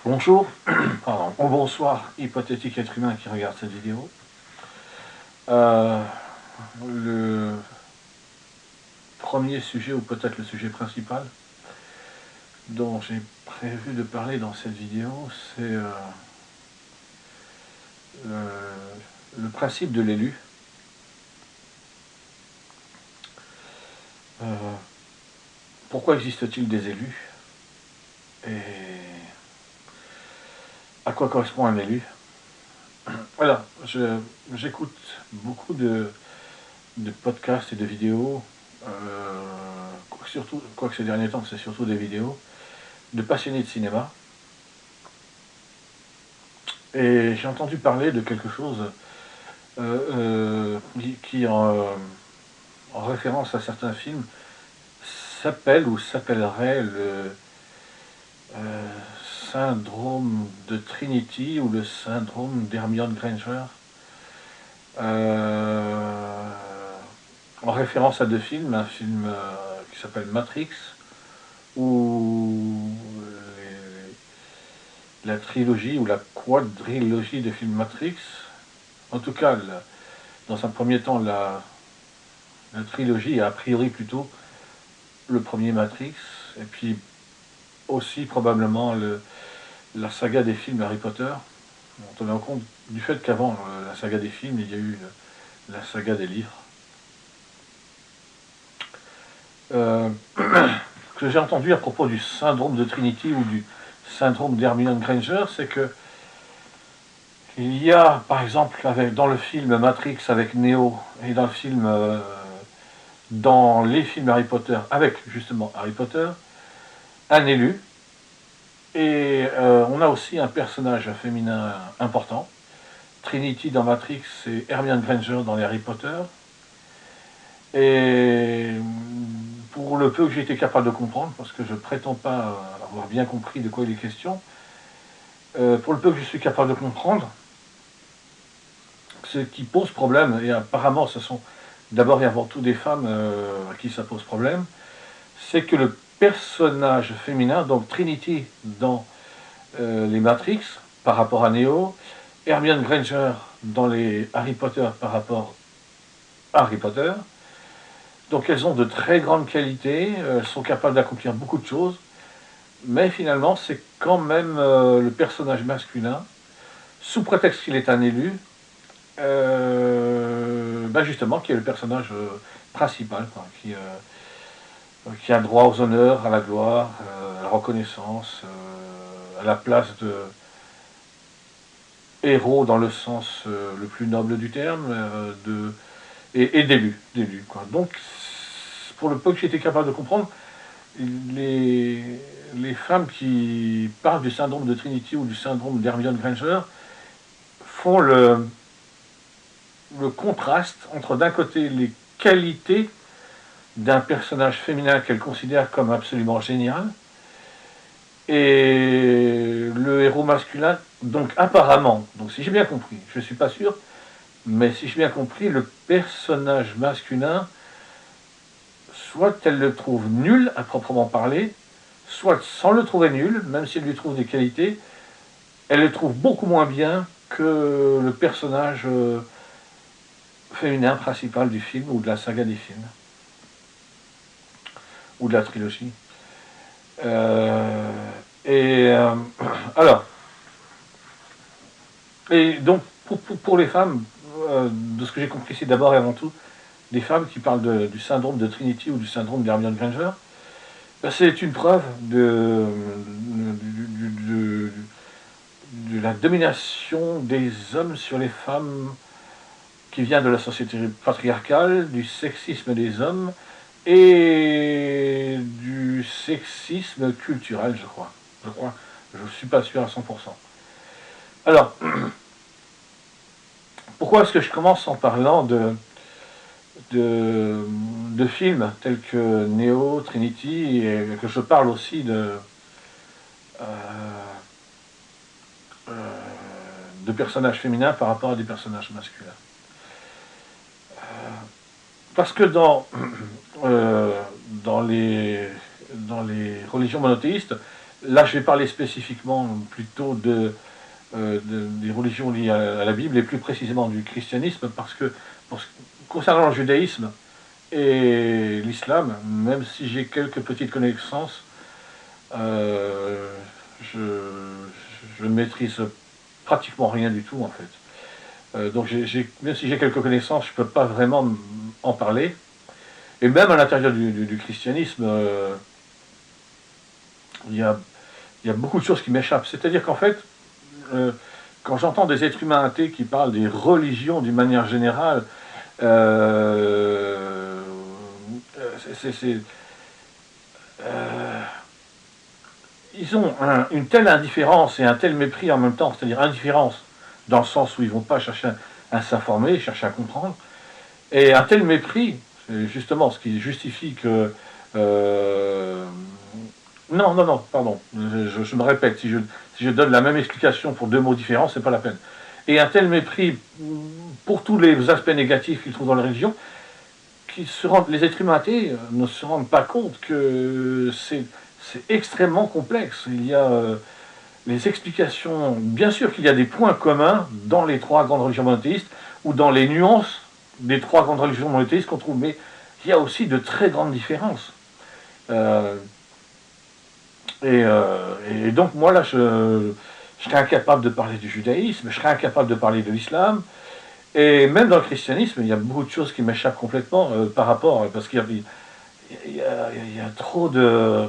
Bonjour, pardon, ou bonsoir, hypothétique être humain qui regarde cette vidéo. Euh, le premier sujet, ou peut-être le sujet principal, dont j'ai prévu de parler dans cette vidéo, c'est le principe de l'élu. Pourquoi existe-t-il des élus? Et à quoi correspond un élu? Voilà, j'écoute beaucoup de podcasts et de vidéos, surtout, quoique ces derniers temps, c'est surtout des vidéos, de passionnés de cinéma. Et j'ai entendu parler de quelque chose qui en référence à certains films, s'appelle ou s'appellerait le euh, syndrome de Trinity ou le syndrome d'Hermione Granger, euh, en référence à deux films, un film qui s'appelle Matrix, ou la trilogie ou la quadrilogie de films Matrix, en tout cas, dans un premier temps, la trilogie, a priori plutôt le premier Matrix, et puis aussi probablement la saga des films Harry Potter. On tenant compte du fait qu'avant la saga des films, il y a eu la saga des livres. Euh, ce que j'ai entendu à propos du syndrome de Trinity ou du syndrome d'Hermione Granger, c'est que il y a, par exemple, dans le film Matrix avec Neo et dans les films Harry Potter avec justement Harry Potter, un élu. Et on a aussi un personnage féminin important. Trinity dans Matrix et Hermione Granger dans les Harry Potter. Et pour le peu que j'ai été capable de comprendre, parce que je ne prétends pas avoir bien compris de quoi il est question, pour le peu que je suis capable de comprendre, ce qui pose problème, et apparemment ce sont d'abord et avant tout des femmes à qui ça pose problème, c'est que le personnage féminin, donc Trinity dans les Matrix par rapport à Neo, Hermione Granger dans les Harry Potter par rapport à Harry Potter. Donc elles ont de très grandes qualités, elles sont capables d'accomplir beaucoup de choses, mais finalement c'est quand même le personnage masculin, sous prétexte qu'il est un élu, justement qui est le personnage principal, quoi, qui a droit aux honneurs, à la gloire, à la reconnaissance, à la place de héros dans le sens le plus noble du terme, et d'élu. Donc, pour le peu que j'ai été capable de comprendre, les, les femmes qui parlent du syndrome de Trinity ou du syndrome d'Hermione Granger font le contraste entre d'un côté les qualités d'un personnage féminin qu'elles considèrent comme absolument génial, et le héros masculin, donc apparemment, donc si j'ai bien compris, je ne suis pas sûr, mais si j'ai bien compris, le personnage masculin, soit elle le trouve nul à proprement parler, soit sans le trouver nul, même si elle lui trouve des qualités, elle le trouve beaucoup moins bien que le personnage féminin principal du film ou de la saga des films, ou de la trilogie. Euh, et alors, et donc pour les femmes, de ce que j'ai compris, c'est d'abord et avant tout des femmes qui parlent du syndrome de Trinity ou du syndrome d'Hermione Granger. C'est une preuve de la domination des hommes sur les femmes qui vient de la société patriarcale, du sexisme des hommes et du sexisme culturel, je crois. Je ne suis pas sûr à 100%. Alors, pourquoi est-ce que je commence en parlant de films tels que Neo, Trinity, et que je parle aussi euh, de personnages féminins par rapport à des personnages masculins? Parce que euh, dans les religions monothéistes, Là, je vais parler spécifiquement plutôt des religions liées à la Bible, et plus précisément du christianisme, parce que concernant le judaïsme et l'islam, même si j'ai quelques petites connaissances, euh, je, je ne maîtrise pratiquement rien du tout en fait. Donc même si j'ai quelques connaissances, je ne peux pas vraiment en parler. Et même à l'intérieur du christianisme, il y a, il y a beaucoup de choses qui m'échappent. C'est-à-dire qu'en fait, euh, quand j'entends des êtres humains athées qui parlent des religions d'une manière générale, euh, c'est, euh, ils ont une telle indifférence et un tel mépris en même temps, c'est-à-dire indifférence dans le sens où ils ne vont pas chercher à s'informer, chercher à comprendre, et un tel mépris, c'est justement ce qui justifie que... non, non, non, pardon, je me répète, si je donne la même explication pour deux mots différents, c'est pas la peine. Et un tel mépris pour tous les aspects négatifs qu'ils trouvent dans la religion, les êtres humains athées ne se rendent pas compte que c'est extrêmement complexe. Il y a les explications, bien sûr qu'il y a des points communs dans les trois grandes religions monothéistes, ou dans les nuances des trois grandes religions monothéistes qu'on trouve, mais il y a aussi de très grandes différences. Euh, et donc moi là, je serais incapable de parler du judaïsme, je serais incapable de parler de l'islam, et même dans le christianisme, il y a beaucoup de choses qui m'échappent complètement par rapport, parce qu'il y a trop de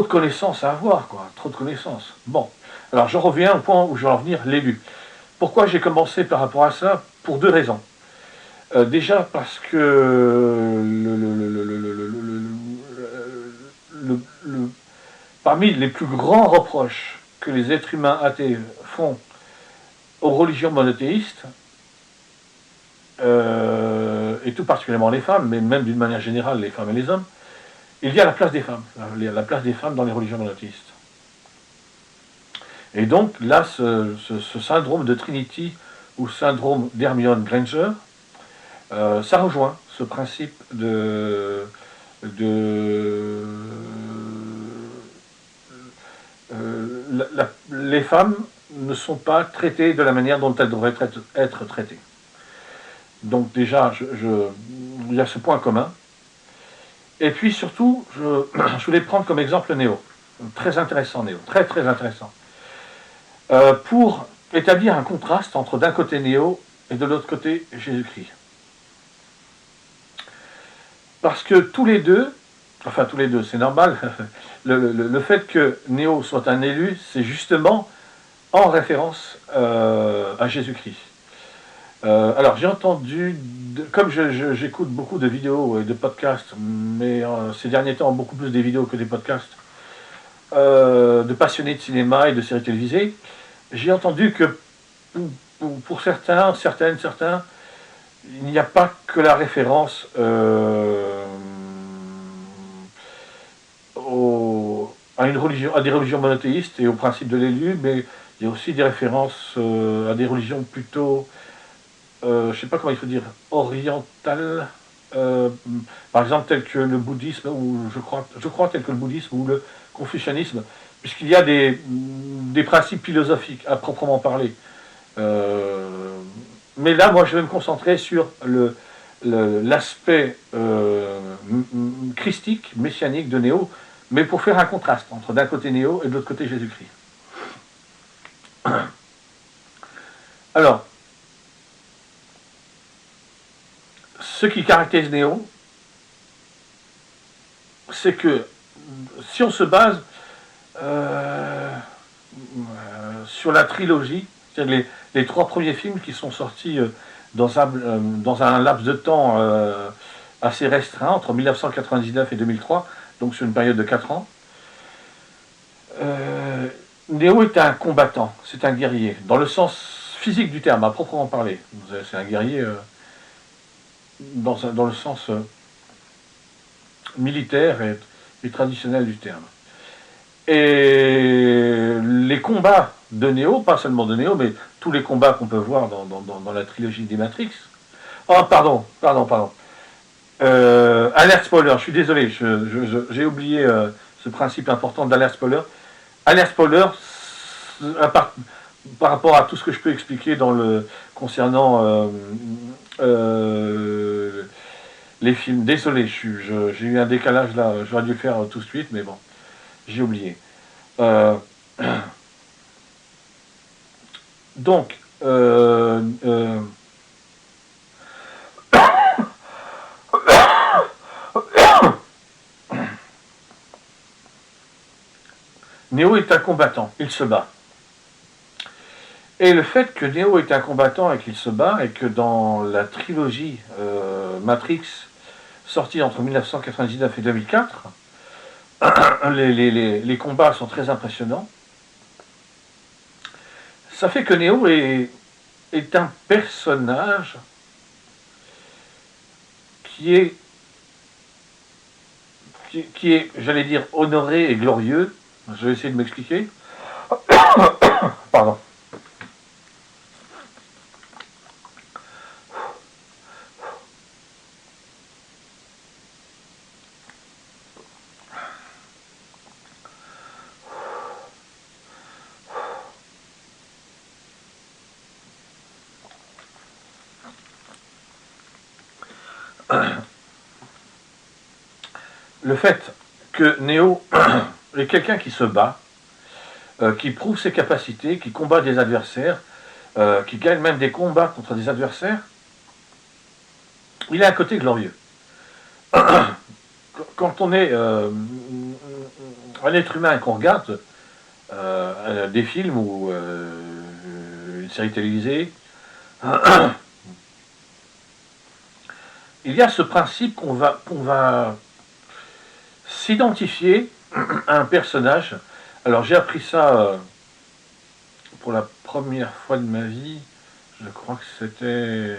connaissances à avoir, quoi, trop de connaissances. Bon, alors je reviens au point où je vais en venir, l'élu. Pourquoi j'ai commencé par rapport à ça? Pour deux raisons. Déjà parce que parmi les plus grands reproches que les êtres humains athées font aux religions monothéistes, et tout particulièrement les femmes, mais même d'une manière générale les femmes et les hommes, il y a la place des femmes, la place des femmes dans les religions monothéistes. Et donc là, ce syndrome de Trinity ou syndrome d'Hermione Granger, ça rejoint ce principe les femmes ne sont pas traitées de la manière dont elles devraient être traitées. Donc déjà, il y a ce point commun. Et puis surtout, je voulais prendre comme exemple Néo. Très intéressant, Néo. Très, très intéressant. Pour établir un contraste entre d'un côté Néo et de l'autre côté Jésus-Christ. Parce que tous les deux, c'est normal, le fait que Néo soit un élu, c'est justement en référence à Jésus-Christ. Alors j'ai entendu, comme j'écoute beaucoup de vidéos et de podcasts, mais ces derniers temps beaucoup plus des vidéos que des podcasts, de passionnés de cinéma et de séries télévisées, j'ai entendu que pour certains, il n'y a pas que la référence à des religions monothéistes et au principe de l'élu, mais il y a aussi des références à des religions plutôt, je ne sais pas comment il faut dire, orientales, par exemple tel que le bouddhisme, ou je crois tel que le bouddhisme ou le confucianisme, puisqu'il y a des principes philosophiques à proprement parler. Mais là, moi, je vais me concentrer sur l'aspect christique, messianique de Néo, mais pour faire un contraste entre d'un côté Néo et de l'autre côté Jésus-Christ. Alors, ce qui caractérise Néo, c'est que si on se base sur la trilogie, c'est-à-dire les trois premiers films qui sont sortis dans un laps de temps assez restreint, entre 1999 et 2003, donc sur une période de 4 ans, Néo est un combattant, c'est un guerrier, dans le sens physique du terme, à proprement parler. C'est un guerrier dans le sens militaire et traditionnel du terme. Et les combats de Néo, pas seulement de Néo, mais tous les combats qu'on peut voir dans la trilogie des Matrix. Oh, pardon. Alerte spoiler, je suis désolé, j'ai oublié ce principe important d'alerte spoiler. Alerte spoiler, par rapport à tout ce que je peux expliquer concernant les films. Désolé, j'ai eu un décalage là, j'aurais dû le faire tout de suite, mais bon, j'ai oublié. Donc, Neo est un combattant, il se bat. Et le fait que Neo est un combattant et qu'il se bat, et que dans la trilogie Matrix, sortie entre 1999 et 2004, les combats sont très impressionnants. Ça fait que Neo est un personnage qui est, j'allais dire, honoré et glorieux. Je vais essayer de m'expliquer. Pardon. Le fait que Neo est quelqu'un qui se bat, qui prouve ses capacités, qui combat des adversaires, qui gagne même des combats contre des adversaires, il a un côté glorieux. Quand on est un être humain et qu'on regarde des films ou une série télévisée, il y a ce principe qu'on va s'identifier à un personnage. Alors j'ai appris ça pour la première fois de ma vie, je crois que c'était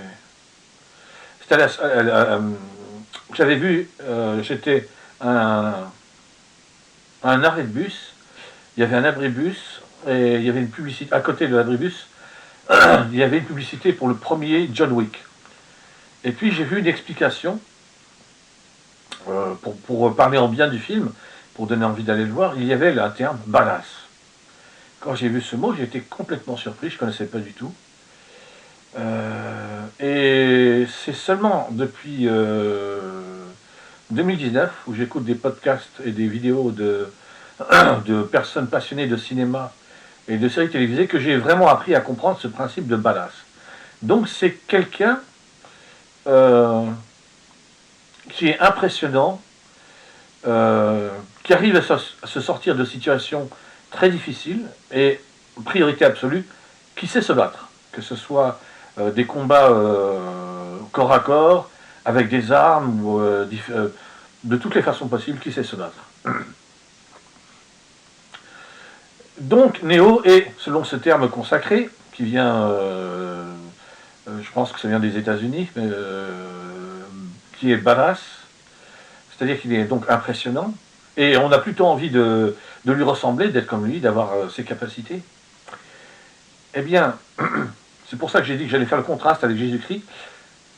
j'avais vu, j'étais à un arrêt de bus, il y avait un abribus, et il y avait une publicité, à côté de l'abribus, il y avait une publicité pour le premier John Wick. Et puis j'ai vu une explication, pour parler en bien du film, pour donner envie d'aller le voir, il y avait le terme « badass ». Quand j'ai vu ce mot, j'ai été complètement surpris, je ne connaissais pas du tout. Et c'est seulement depuis 2019, où j'écoute des podcasts et des vidéos de personnes passionnées de cinéma et de séries télévisées, que j'ai vraiment appris à comprendre ce principe de badass. Donc c'est quelqu'un qui est impressionnant, qui arrive à se sortir de situations très difficiles, et priorité absolue, qui sait se battre, que ce soit des combats corps à corps, avec des armes, ou de toutes les façons possibles, qui sait se battre. Donc Neo est, selon ce terme consacré, qui vient, je pense que ça vient des États-Unis, mais qui est badass, c'est-à-dire qu'il est donc impressionnant, et on a plutôt envie de lui ressembler, d'être comme lui, d'avoir ses capacités. Eh bien, c'est pour ça que j'ai dit que j'allais faire le contraste avec Jésus-Christ.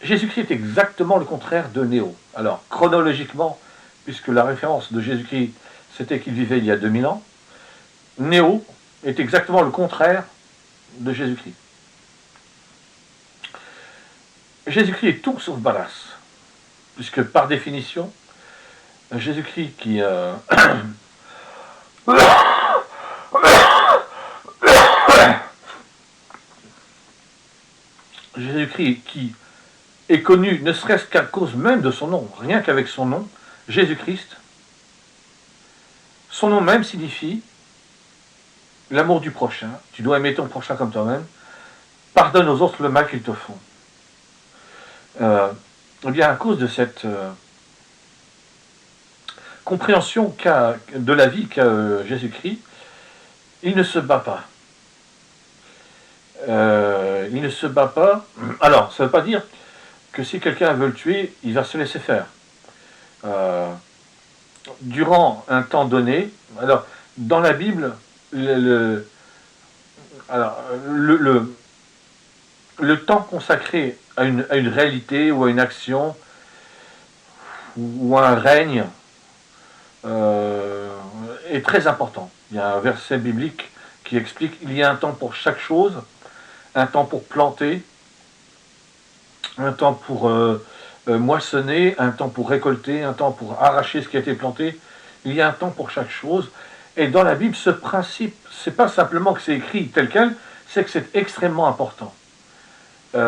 Jésus-Christ est exactement le contraire de Néo. Alors, chronologiquement, puisque la référence de Jésus-Christ, c'était qu'il vivait il y a 2000 ans, Néo est exactement le contraire de Jésus-Christ. Jésus-Christ est tout sauf badass, puisque par définition, Jésus-Christ qui... Jésus-Christ qui est connu ne serait-ce qu'à cause même de son nom, rien qu'avec son nom, Jésus-Christ, son nom même signifie l'amour du prochain, tu dois aimer ton prochain comme toi-même, pardonne aux autres le mal qu'ils te font. Eh bien, à cause de cette compréhension de la vie qu'a Jésus-Christ, il ne se bat pas. Il ne se bat pas. Alors, ça ne veut pas dire que si quelqu'un veut le tuer, il va se laisser faire. Durant un temps donné, alors, dans la Bible, le temps consacré à une réalité ou à une action ou à un règne est très important. Il y a un verset biblique qui explique qu'il y a un temps pour chaque chose, un temps pour planter, un temps pour moissonner, un temps pour récolter, un temps pour arracher ce qui a été planté. Il y a un temps pour chaque chose. Et dans la Bible, ce principe, c'est pas simplement que c'est écrit tel quel, c'est que c'est extrêmement important. Et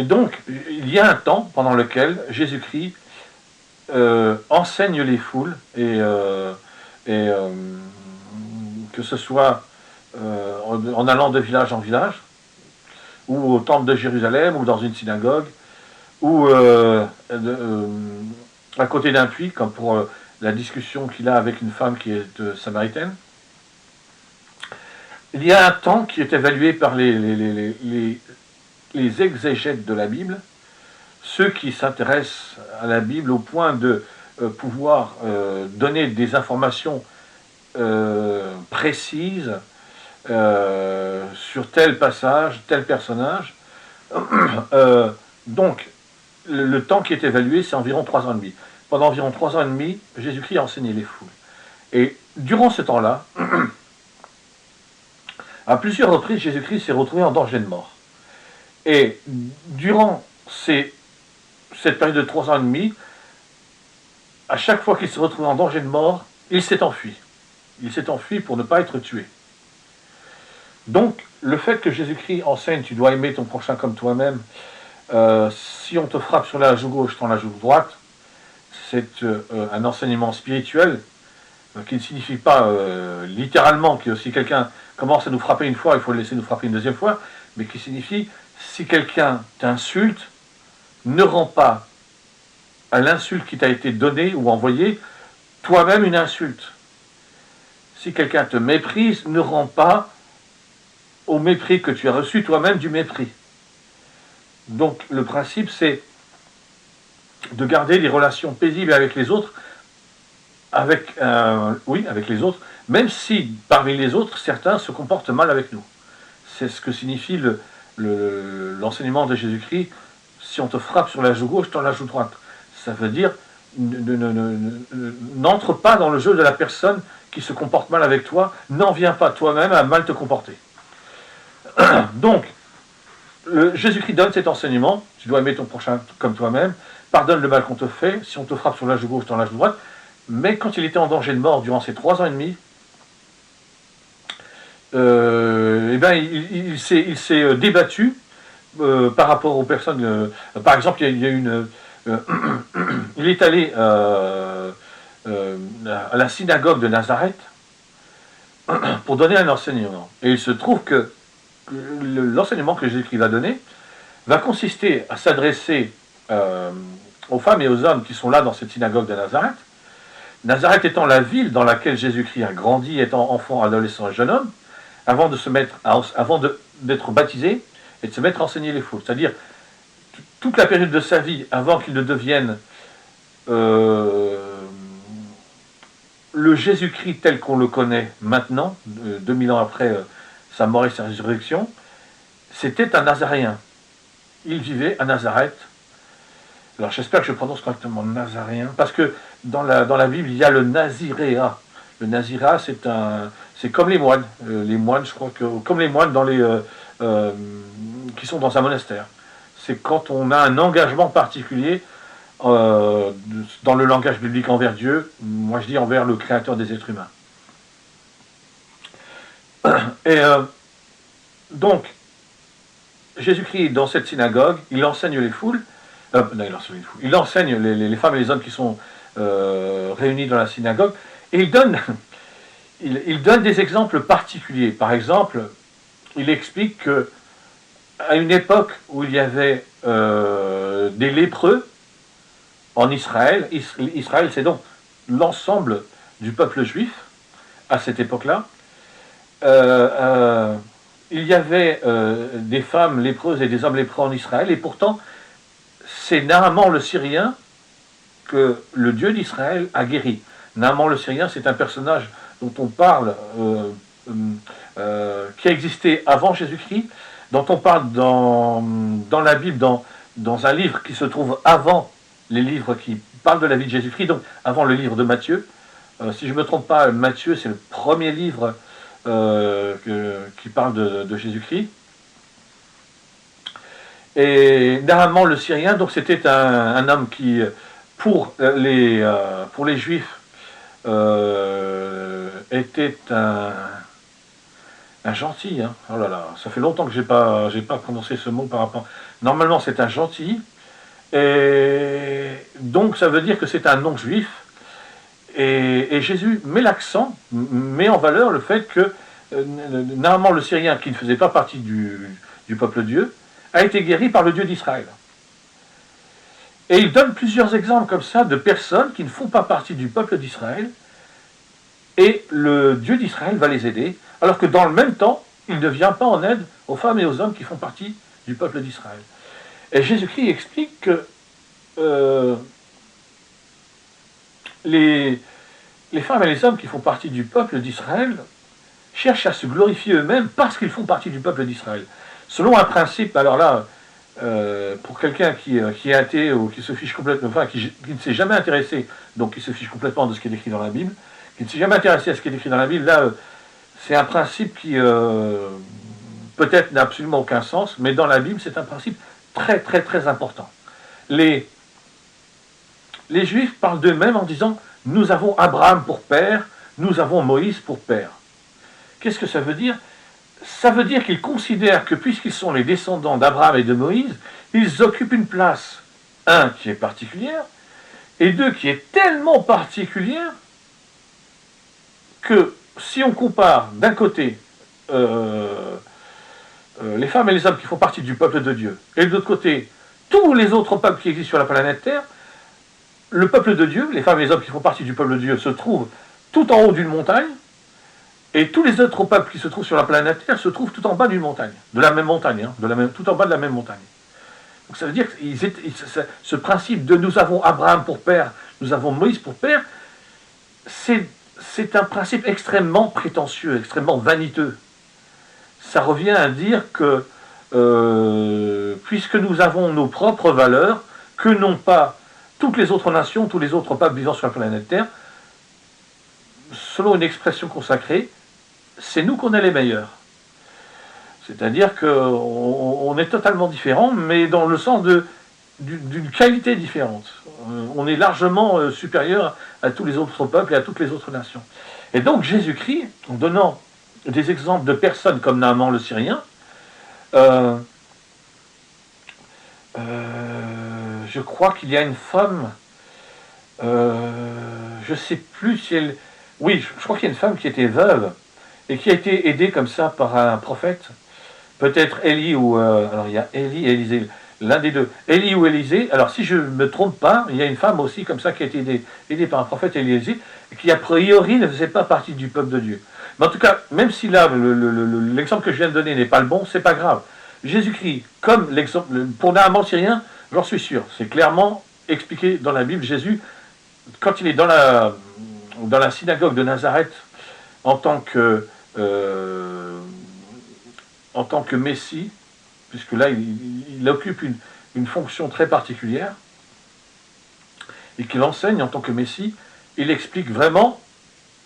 donc, il y a un temps pendant lequel Jésus-Christ enseigne les foules que ce soit en allant de village en village, ou au temple de Jérusalem, ou dans une synagogue, ou à côté d'un puits, comme pour la discussion qu'il a avec une femme qui est samaritaine. Il y a un temps qui est évalué par les exégètes de la Bible, ceux qui s'intéressent à la Bible au point de pouvoir donner des informations précises sur tel passage, tel personnage. Donc, le temps qui est évalué, c'est environ 3 ans et demi. Pendant environ 3 ans et demi, Jésus-Christ a enseigné les foules. Et durant ce temps-là, à plusieurs reprises, Jésus-Christ s'est retrouvé en danger de mort. Et durant cette période de 3 ans et demi, à chaque fois qu'il s'est retrouvé en danger de mort, il s'est enfui. Il s'est enfui pour ne pas être tué. Donc, le fait que Jésus-Christ enseigne « tu dois aimer ton prochain comme toi-même », si on te frappe sur la joue gauche, tends la joue droite, c'est un enseignement spirituel qui ne signifie pas littéralement que si quelqu'un commence à nous frapper une fois, il faut le laisser nous frapper une deuxième fois, mais qui signifie si quelqu'un t'insulte, ne rends pas à l'insulte qui t'a été donnée ou envoyée toi-même une insulte. Si quelqu'un te méprise, ne rends pas au mépris que tu as reçu toi-même du mépris. Donc le principe, c'est de garder des relations paisibles avec les autres, avec les autres, même si parmi les autres, certains se comportent mal avec nous. C'est ce que signifie l'enseignement de Jésus-Christ. Si on te frappe sur la joue gauche, tends la joue droite. Ça veut dire, n'entre pas dans le jeu de la personne qui se comporte mal avec toi, n'en viens pas toi-même à mal te comporter. Donc, Jésus-Christ donne cet enseignement, tu dois aimer ton prochain comme toi-même, pardonne le mal qu'on te fait, si on te frappe sur la joue gauche, tends la joue droite. Mais quand il était en danger de mort durant ces 3 ans et demi, il s'est débattu par rapport aux personnes. Par exemple, il y a une. Il est allé à la synagogue de Nazareth pour donner un enseignement. Et il se trouve que l'enseignement que Jésus-Christ va donner va consister à s'adresser aux femmes et aux hommes qui sont là dans cette synagogue de Nazareth. Nazareth étant la ville dans laquelle Jésus-Christ a grandi, étant enfant, adolescent et jeune homme, avant d'être baptisé et de se mettre à enseigner les foules. C'est-à-dire, toute la période de sa vie, avant qu'il ne devienne le Jésus-Christ tel qu'on le connaît maintenant, 2000 ans après sa mort et sa résurrection, c'était un Nazaréen. Il vivait à Nazareth. Alors j'espère que je prononce correctement Nazaréen, parce que dans la Bible, il y a le Naziréa. Le Naziréa, c'est comme les moines. Les moines, je crois que comme les moines qui sont dans un monastère. C'est quand on a un engagement particulier dans le langage biblique envers Dieu, moi je dis envers le créateur des êtres humains. Et donc, Jésus-Christ, dans cette synagogue, il enseigne les foules, il enseigne les femmes et les hommes qui sont réunis dans la synagogue, et il donne des exemples particuliers. Par exemple, il explique que à une époque où il y avait des lépreux en Israël, Israël c'est donc l'ensemble du peuple juif à cette époque-là, il y avait des femmes lépreuses et des hommes lépreux en Israël, et pourtant c'est Naaman le Syrien que le Dieu d'Israël a guéri. Naaman le Syrien, c'est un personnage dont on parle, qui a existé avant Jésus-Christ, dont on parle dans la Bible, dans un livre qui se trouve avant les livres qui parlent de la vie de Jésus-Christ, donc avant le livre de Matthieu. Si je ne me trompe pas, Matthieu, c'est le premier livre qui parle de Jésus-Christ. Et normalement, le Syrien, donc c'était un homme qui, pour les Juifs, était un gentil. Hein. Oh là là, ça fait longtemps que j'ai pas prononcé ce mot par rapport. Normalement, c'est un gentil. Et donc, ça veut dire que c'est un non-juif. Et Jésus met l'accent, met en valeur le fait que normalement le Syrien, qui ne faisait pas partie du peuple de Dieu, a été guéri par le Dieu d'Israël. Et il donne plusieurs exemples comme ça de personnes qui ne font pas partie du peuple d'Israël, et le Dieu d'Israël va les aider, alors que dans le même temps, il ne vient pas en aide aux femmes et aux hommes qui font partie du peuple d'Israël. Et Jésus-Christ explique que les femmes et les hommes qui font partie du peuple d'Israël cherchent à se glorifier eux-mêmes parce qu'ils font partie du peuple d'Israël. Selon un principe, alors là, pour quelqu'un qui est athée ou qui se fiche complètement, enfin qui ne s'est jamais intéressé, donc qui se fiche complètement de ce qui est écrit dans la Bible, qui ne s'est jamais intéressé à ce qui est écrit dans la Bible, là, c'est un principe qui peut-être n'a absolument aucun sens, mais dans la Bible, c'est un principe très très très important. Les Juifs parlent d'eux-mêmes en disant « Nous avons Abraham pour père, nous avons Moïse pour père ». Qu'est-ce que ça veut dire? Ça veut dire qu'ils considèrent que puisqu'ils sont les descendants d'Abraham et de Moïse, ils occupent une place, un, qui est particulière, et deux, qui est tellement particulière que si on compare d'un côté les femmes et les hommes qui font partie du peuple de Dieu, et de l'autre côté tous les autres peuples qui existent sur la planète Terre, le peuple de Dieu, les femmes et les hommes qui font partie du peuple de Dieu se trouvent tout en haut d'une montagne, et tous les autres peuples qui se trouvent sur la planète Terre se trouvent tout en bas d'une montagne, de la même montagne, hein, tout en bas de la même montagne. Donc ça veut dire que ce principe de nous avons Abraham pour père, nous avons Moïse pour père, c'est un principe extrêmement prétentieux, extrêmement vaniteux. Ça revient à dire que puisque nous avons nos propres valeurs, que n'ont pas toutes les autres nations, tous les autres peuples vivant sur la planète Terre, selon une expression consacrée, c'est nous qu'on est les meilleurs. C'est-à-dire qu'on est totalement différents, mais dans le sens d'une qualité différente. On est largement supérieur à tous les autres peuples et à toutes les autres nations. Et donc Jésus-Christ, en donnant des exemples de personnes comme Naaman le Syrien, je crois qu'il y a une femme, je ne sais plus si elle... Oui, je crois qu'il y a une femme qui était veuve et qui a été aidée comme ça par un prophète, peut-être Élie ou... alors il y a Élie et Élisée, l'un des deux, Élie ou Élisée. Alors si je ne me trompe pas, il y a une femme aussi comme ça qui a été aidée par un prophète, Élisée, qui a priori ne faisait pas partie du peuple de Dieu. Mais en tout cas, même si là, l'exemple que je viens de donner n'est pas le bon, c'est pas grave. Jésus-Christ, comme l'exemple, pour Naaman syrien, j'en suis sûr, c'est clairement expliqué dans la Bible. Jésus, quand il est dans la synagogue de Nazareth, en tant que Messie, puisque là, il occupe une fonction très particulière, et qu'il enseigne en tant que Messie, il explique vraiment,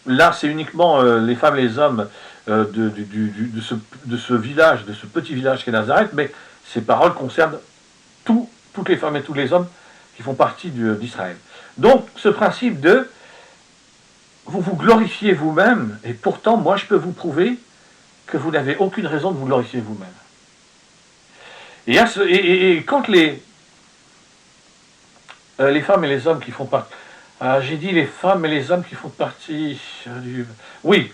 là c'est uniquement les femmes et les hommes de ce village, de ce petit village qu'est Nazareth, mais ces paroles concernent toutes les femmes et tous les hommes qui font partie d'Israël. Donc ce principe de vous vous glorifiez vous-même, et pourtant moi je peux vous prouver que vous n'avez aucune raison de vous glorifier vous-même. Et quand les femmes et les hommes qui font partie... j'ai dit les femmes et les hommes qui font partie du... Oui,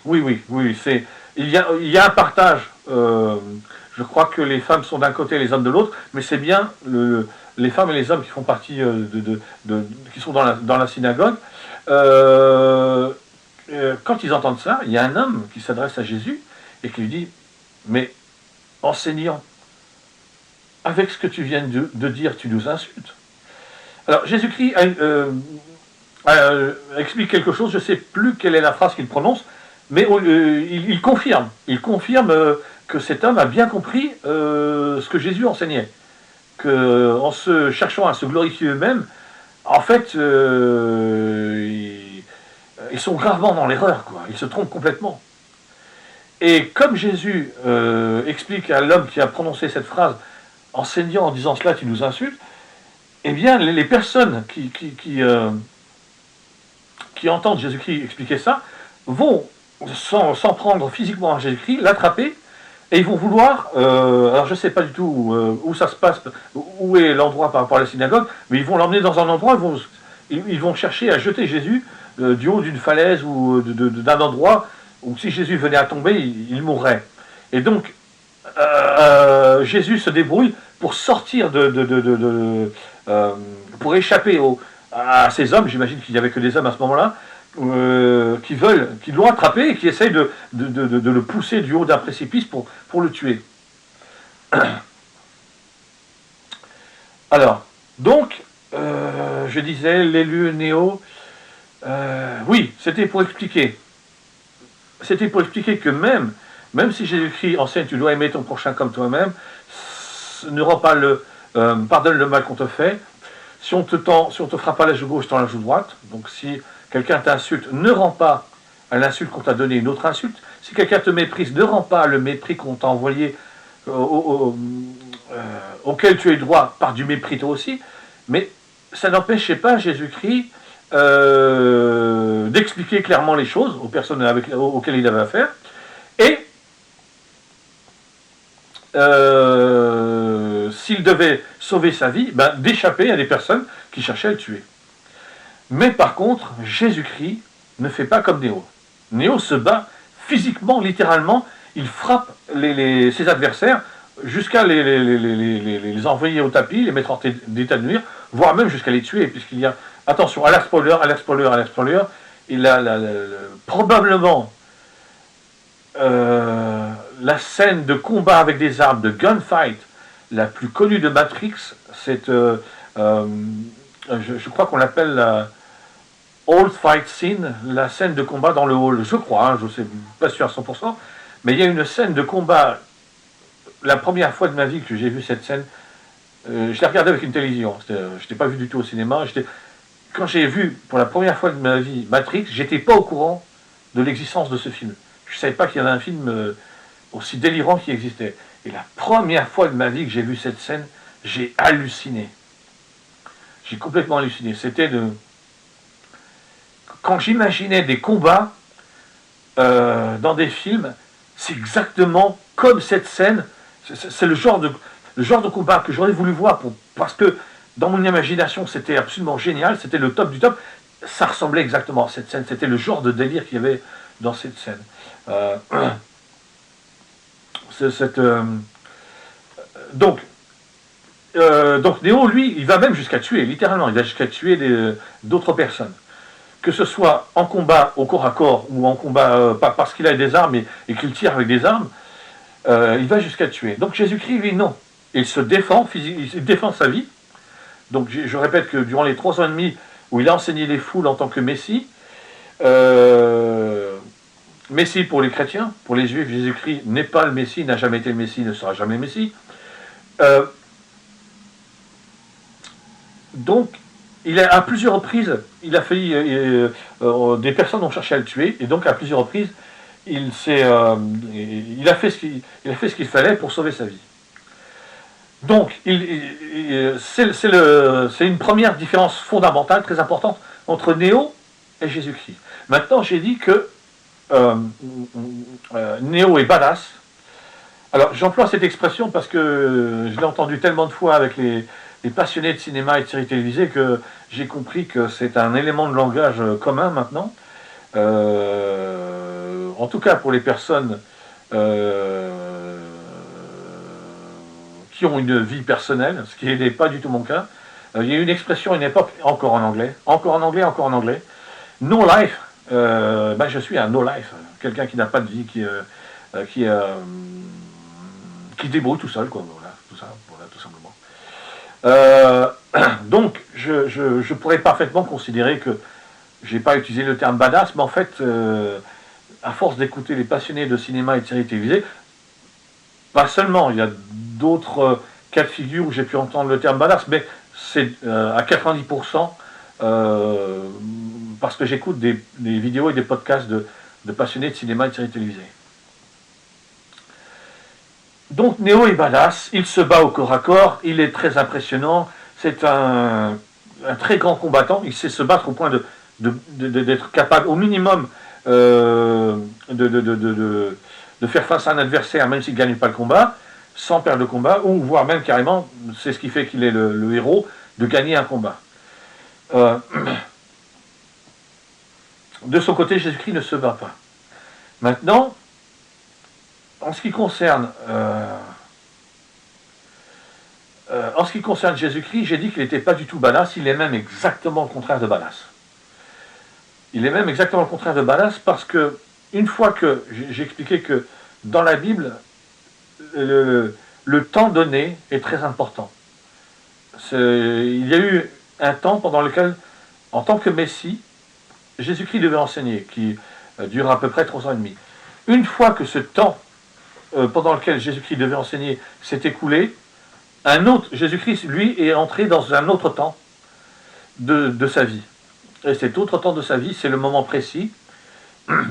il y a un partage. Je crois que les femmes sont d'un côté et les hommes de l'autre, mais c'est bien les femmes et les hommes qui font partie qui sont dans la synagogue. Quand ils entendent ça, il y a un homme qui s'adresse à Jésus et qui lui dit « Mais enseignant, avec ce que tu viens de dire, tu nous insultes. » Alors Jésus-Christ explique quelque chose, je ne sais plus quelle est la phrase qu'il prononce, mais il confirme que cet homme a bien compris ce que Jésus enseignait, qu'en se cherchant à se glorifier eux-mêmes, en fait, ils sont gravement dans l'erreur, quoi. Ils se trompent complètement. Et comme Jésus explique à l'homme qui a prononcé cette phrase, enseignant en disant cela, tu nous insultes, eh bien, les personnes qui entendent Jésus-Christ expliquer ça vont s'en prendre physiquement à Jésus-Christ, l'attraper, et ils vont vouloir, alors je ne sais pas du tout où ça se passe, où est l'endroit par rapport à la synagogue, mais ils vont l'emmener dans un endroit, ils vont chercher à jeter Jésus du haut d'une falaise ou d'un endroit où si Jésus venait à tomber, il mourrait. Et donc, Jésus se débrouille pour sortir pour échapper à ces hommes, j'imagine qu'il n'y avait que des hommes à ce moment-là, qui l'ont attrapé et qui essayent de le pousser du haut d'un précipice pour le tuer. Alors, donc, je disais, l'élu Néo, oui, c'était pour expliquer que même si Jésus-Christ enseigne, tu dois aimer ton prochain comme toi-même, ne rends pas pardonne le mal qu'on te fait. Si on te frappe à la joue gauche, tends la joue droite. Donc si quelqu'un t'insulte, ne rends pas à l'insulte qu'on t'a donné une autre insulte. Si quelqu'un te méprise, ne rends pas le mépris qu'on t'a envoyé auquel tu as eu droit par du mépris toi aussi. Mais ça n'empêchait pas Jésus-Christ d'expliquer clairement les choses aux personnes auxquelles il avait affaire. Et s'il devait sauver sa vie, d'échapper à des personnes qui cherchaient à le tuer. Mais par contre, Jésus-Christ ne fait pas comme Néo. Néo se bat physiquement, littéralement, il frappe ses adversaires jusqu'à les envoyer au tapis, les mettre en état de nuire, voire même jusqu'à les tuer, puisqu'il y a, attention, alerte spoiler, il a probablement la scène de combat avec des armes, de gunfight, la plus connue de Matrix, c'est, je crois qu'on l'appelle la Old Fight Scene, la scène de combat dans le hall, je crois, je ne suis pas sûr à 100%, mais il y a une scène de combat, la première fois de ma vie que j'ai vu cette scène, je l'ai regardée avec une télévision, je ne l'ai pas vu du tout au cinéma, quand j'ai vu pour la première fois de ma vie Matrix, j'étais pas au courant de l'existence de ce film. Je ne savais pas qu'il y avait un film aussi délirant qui existait. Et la première fois de ma vie que j'ai vu cette scène, j'ai halluciné. J'ai complètement halluciné. C'était quand j'imaginais des combats dans des films, c'est exactement comme cette scène. C'est le genre de combat que j'aurais voulu voir parce que dans mon imagination, c'était absolument génial. C'était le top du top. Ça ressemblait exactement à cette scène. C'était le genre de délire qu'il y avait dans cette scène. Donc Néo, lui, il va même jusqu'à tuer, littéralement, il va jusqu'à tuer d'autres personnes. Que ce soit en combat au corps à corps ou en combat pas parce qu'il a des armes et qu'il tire avec des armes, il va jusqu'à tuer. Donc Jésus-Christ, lui, non. Il se défend, il défend sa vie. Donc je répète que durant les 3 ans et demi où il a enseigné les foules en tant que Messie, Messie pour les chrétiens, pour les juifs, Jésus-Christ n'est pas le Messie, n'a jamais été le Messie, ne sera jamais Messie. Donc, à plusieurs reprises, il a failli, des personnes ont cherché à le tuer, et donc à plusieurs reprises, il a fait ce qu'il fallait pour sauver sa vie. Donc, c'est une première différence fondamentale, très importante, entre Néo et Jésus-Christ. Maintenant, j'ai dit que Néo est badass. Alors, j'emploie cette expression parce que je l'ai entendue tellement de fois avec les passionnés de cinéma et de séries télévisées que j'ai compris que c'est un élément de langage commun maintenant. En tout cas, pour les personnes qui ont une vie personnelle, ce qui n'est pas du tout mon cas. Il y a eu une expression à une époque, encore en anglais. No life. Je suis un no life. Quelqu'un qui n'a pas de vie, qui débrouille tout seul, quoi. Voilà, tout simplement. Donc, je pourrais parfaitement considérer que j'ai pas utilisé le terme badass, mais en fait, à force d'écouter les passionnés de cinéma et de séries télévisées, pas seulement, il y a d'autres cas de figure où j'ai pu entendre le terme badass, mais c'est à 90%, parce que j'écoute des vidéos et des podcasts de passionnés de cinéma et de séries télévisées. Donc Neo est badass, il se bat au corps à corps, il est très impressionnant, c'est un très grand combattant, il sait se battre au point d'être capable au minimum de faire face à un adversaire même s'il ne gagne pas le combat, sans perdre le combat, ou voire même carrément, c'est ce qui fait qu'il est le héros, de gagner un combat. De son côté, Jésus-Christ ne se bat pas. Maintenant, en ce qui concerne Jésus-Christ, j'ai dit qu'il n'était pas du tout badass, il est même exactement le contraire de badass. Il est même exactement le contraire de badass parce que, une fois que j'ai expliqué que dans la Bible, le temps donné est très important. Il y a eu un temps pendant lequel, en tant que Messie, Jésus-Christ devait enseigner, qui dure à peu près 3 ans et demi. Une fois que ce temps pendant lequel Jésus-Christ devait enseigner s'est écoulé, un autre, Jésus-Christ, lui, est entré dans un autre temps de sa vie. Et cet autre temps de sa vie, c'est le moment précis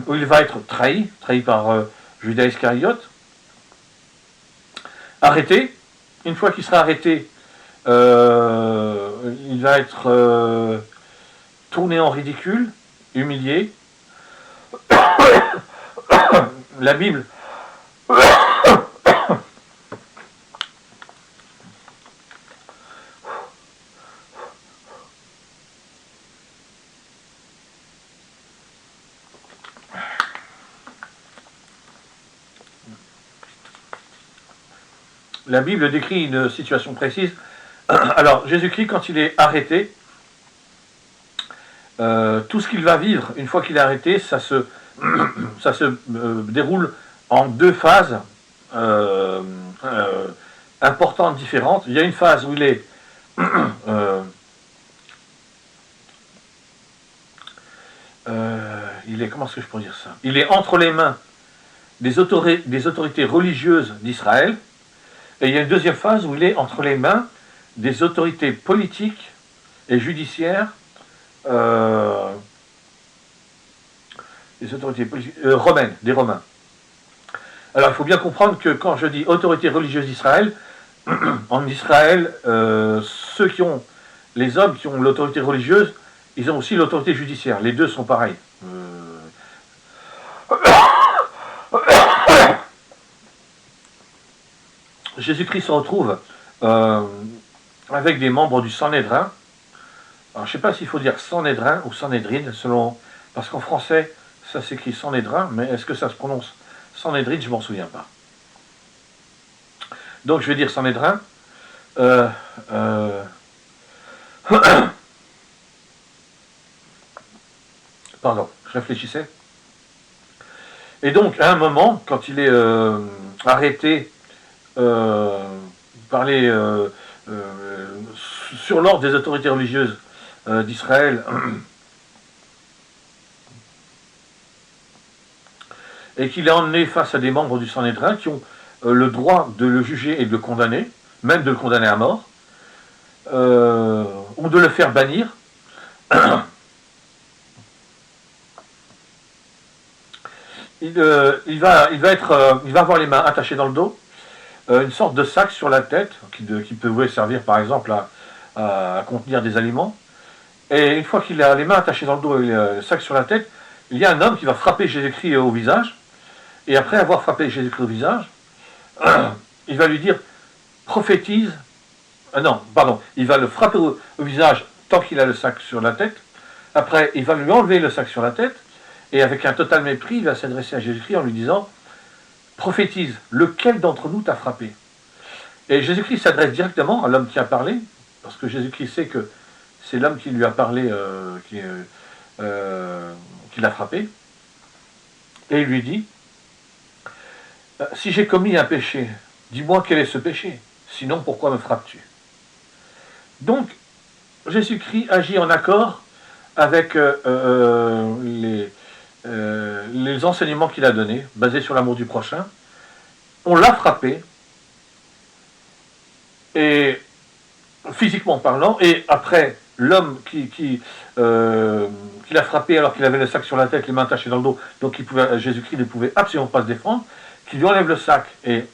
où il va être trahi par Judas Iscariote, arrêté. Une fois qu'il sera arrêté, il va être tourné en ridicule, humilié. La Bible décrit une situation précise. Alors, Jésus-Christ, quand il est arrêté, tout ce qu'il va vivre, une fois qu'il est arrêté, ça se déroule en 2 phases importantes, différentes. Il y a une phase où il est comment est-ce que je pourrais dire ça? Il est entre les mains des autorités religieuses d'Israël, et il y a une deuxième phase où il est entre les mains des autorités politiques et judiciaires, des autorités romaines, des Romains. Alors il faut bien comprendre que quand je dis autorité religieuse d'Israël, en Israël, les hommes qui ont l'autorité religieuse, ils ont aussi l'autorité judiciaire. Les deux sont pareils. Jésus-Christ se retrouve avec des membres du Sanhédrin. Alors je ne sais pas s'il faut dire Sanhédrin ou Sanhédrine, parce qu'en français, ça s'écrit Sanhédrin, mais est-ce que ça se prononce Sanhédrine? Je ne m'en souviens pas. Donc je vais dire Sanhédrin. Pardon, je réfléchissais. Et donc, à un moment, quand il est arrêté sur l'ordre des autorités religieuses d'Israël, et qu'il est emmené face à des membres du Sanhédrin qui ont le droit de le juger et de le condamner, même de le condamner à mort, ou de le faire bannir. Il va avoir les mains attachées dans le dos, une sorte de sac sur la tête, qui pouvait servir par exemple à contenir des aliments. Et une fois qu'il a les mains attachées dans le dos et le sac sur la tête, il y a un homme qui va frapper Jésus-Christ au visage. Et après avoir frappé Jésus-Christ au visage, il va lui dire, prophétise. Il va le frapper au visage tant qu'il a le sac sur la tête. Après, il va lui enlever le sac sur la tête. Et avec un total mépris, il va s'adresser à Jésus-Christ en lui disant, prophétise, lequel d'entre nous t'a frappé? Et Jésus-Christ s'adresse directement à l'homme qui a parlé, parce que Jésus-Christ sait que c'est l'homme qui lui a parlé, qui l'a frappé. Et il lui dit, si j'ai commis un péché, dis-moi quel est ce péché, sinon pourquoi me frappes-tu? Donc, Jésus-Christ agit en accord avec les enseignements qu'il a donnés, basés sur l'amour du prochain. On l'a frappé, et physiquement parlant, et après, l'homme qui l'a frappé alors qu'il avait le sac sur la tête, les mains attachées dans le dos, donc Jésus-Christ ne pouvait absolument pas se défendre, qui lui enlève le sac et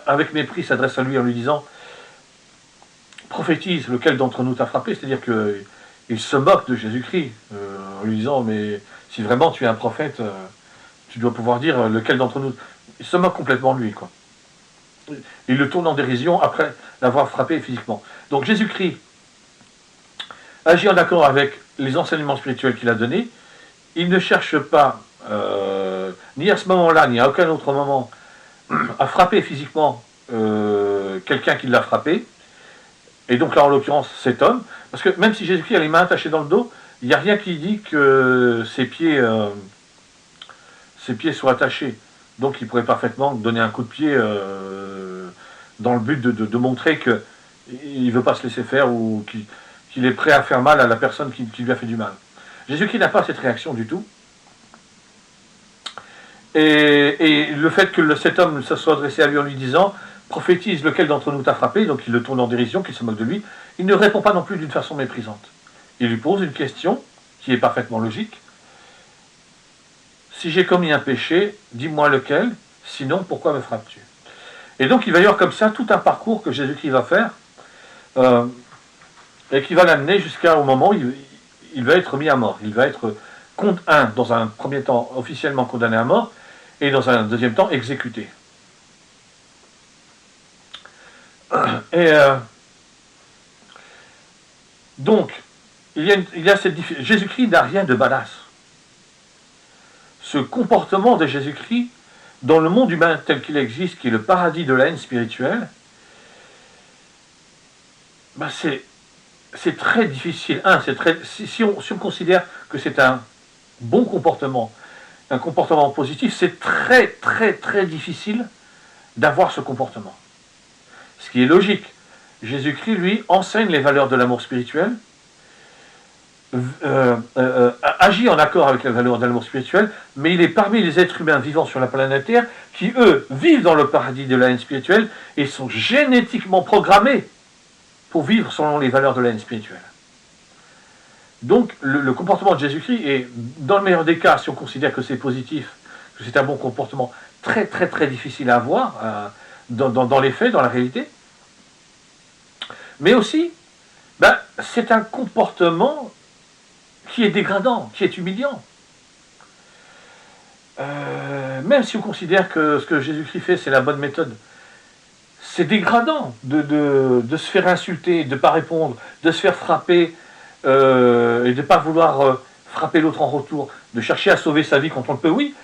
avec mépris s'adresse à lui en lui disant « Prophétise, lequel d'entre nous t'a frappé ?» C'est-à-dire qu'il se moque de Jésus-Christ en lui disant « Mais si vraiment tu es un prophète, tu dois pouvoir dire lequel d'entre nous... » Il se moque complètement de lui, quoi. Il le tourne en dérision après l'avoir frappé physiquement. Donc Jésus-Christ agit en accord avec les enseignements spirituels qu'il a donnés. Il ne cherche pas, ni à ce moment-là, ni à aucun autre moment, à frapper physiquement quelqu'un qui l'a frappé. Et donc là, en l'occurrence, cet homme. Parce que même si Jésus-Christ a les mains attachées dans le dos, il n'y a rien qui dit que ses pieds soient attachés. Donc il pourrait parfaitement donner un coup de pied dans le but de montrer qu'il ne veut pas se laisser faire ou qu'il est prêt à faire mal à la personne qui lui a fait du mal. Jésus-Christ n'a pas cette réaction du tout. Et le fait que cet homme se soit adressé à lui en lui disant « Prophétise, lequel d'entre nous t'a frappé ?» Donc il le tourne en dérision, qu'il se moque de lui. Il ne répond pas non plus d'une façon méprisante. Il lui pose une question qui est parfaitement logique. « Si j'ai commis un péché, dis-moi lequel, sinon pourquoi me frappes-tu » Et donc il va y avoir comme ça tout un parcours que Jésus-Christ va faire et qui va l'amener jusqu'au moment où il va être mis à mort. Il va être, dans un premier temps, officiellement condamné à mort, et dans un deuxième temps, exécuté. Et donc, il y a cette différence. Jésus-Christ n'a rien de badass. Ce comportement de Jésus-Christ, dans le monde humain tel qu'il existe, qui est le paradis de la haine spirituelle, ben c'est très difficile. Si on considère que c'est un bon comportement, un comportement positif, c'est très, très, très difficile d'avoir ce comportement. Ce qui est logique. Jésus-Christ, lui, enseigne les valeurs de l'amour spirituel, agit en accord avec les valeurs de l'amour spirituel, mais il est parmi les êtres humains vivant sur la planète Terre qui, eux, vivent dans le paradis de la haine spirituelle et sont génétiquement programmés pour vivre selon les valeurs de la haine spirituelle. Donc, le comportement de Jésus-Christ est, dans le meilleur des cas, si on considère que c'est positif, que c'est un bon comportement, très très très difficile à avoir dans les faits, dans la réalité. Mais aussi, c'est un comportement qui est dégradant, qui est humiliant. Même si on considère que ce que Jésus-Christ fait, c'est la bonne méthode, c'est dégradant de se faire insulter, de ne pas répondre, de se faire frapper, et de ne pas vouloir frapper l'autre en retour, de chercher à sauver sa vie quand on le peut, oui,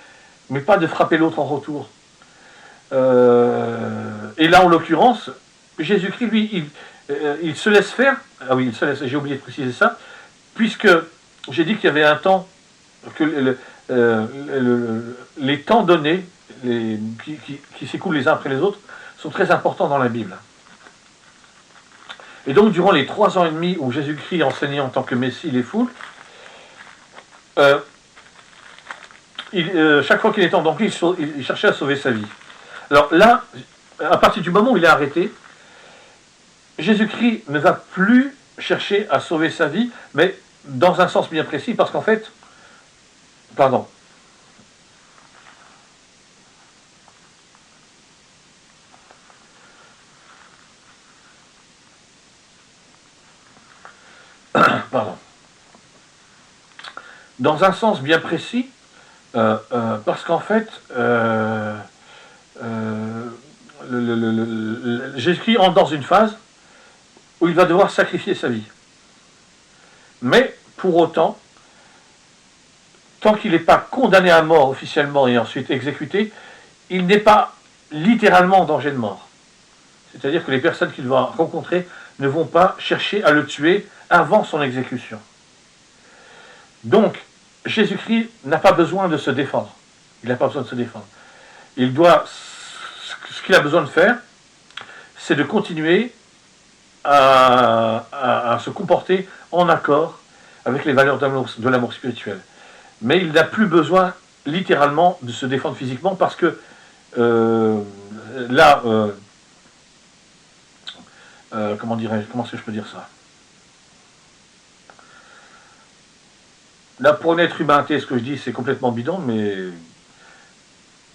mais pas de frapper l'autre en retour. Et là, en l'occurrence, Jésus-Christ, lui, il se laisse faire. Ah oui, il se laisse, j'ai oublié de préciser ça, puisque j'ai dit qu'il y avait un temps, que les temps donnés, qui s'écoulent les uns après les autres, sont très importants dans la Bible. Et donc, durant les 3 ans et demi où Jésus-Christ enseignait en tant que Messie les foules, chaque fois qu'il était en danger, il cherchait à sauver sa vie. Alors là, à partir du moment où il est arrêté, Jésus-Christ ne va plus chercher à sauver sa vie, mais dans un sens bien précis, parce qu'en fait, pardon, dans un sens bien précis, parce qu'en fait, Jésus-Christ entre dans une phase où il va devoir sacrifier sa vie. Mais, pour autant, tant qu'il n'est pas condamné à mort officiellement et ensuite exécuté, il n'est pas littéralement en danger de mort. C'est-à-dire que les personnes qu'il va rencontrer ne vont pas chercher à le tuer avant son exécution. Donc, Jésus-Christ n'a pas besoin de se défendre. Il n'a pas besoin de se défendre. Ce qu'il a besoin de faire, c'est de continuer à se comporter en accord avec les valeurs de l'amour spirituel. Mais il n'a plus besoin, littéralement, de se défendre physiquement parce que là, comment est-ce que je peux dire ça ? Là, pour un être humain athée, ce que je dis, c'est complètement bidon, mais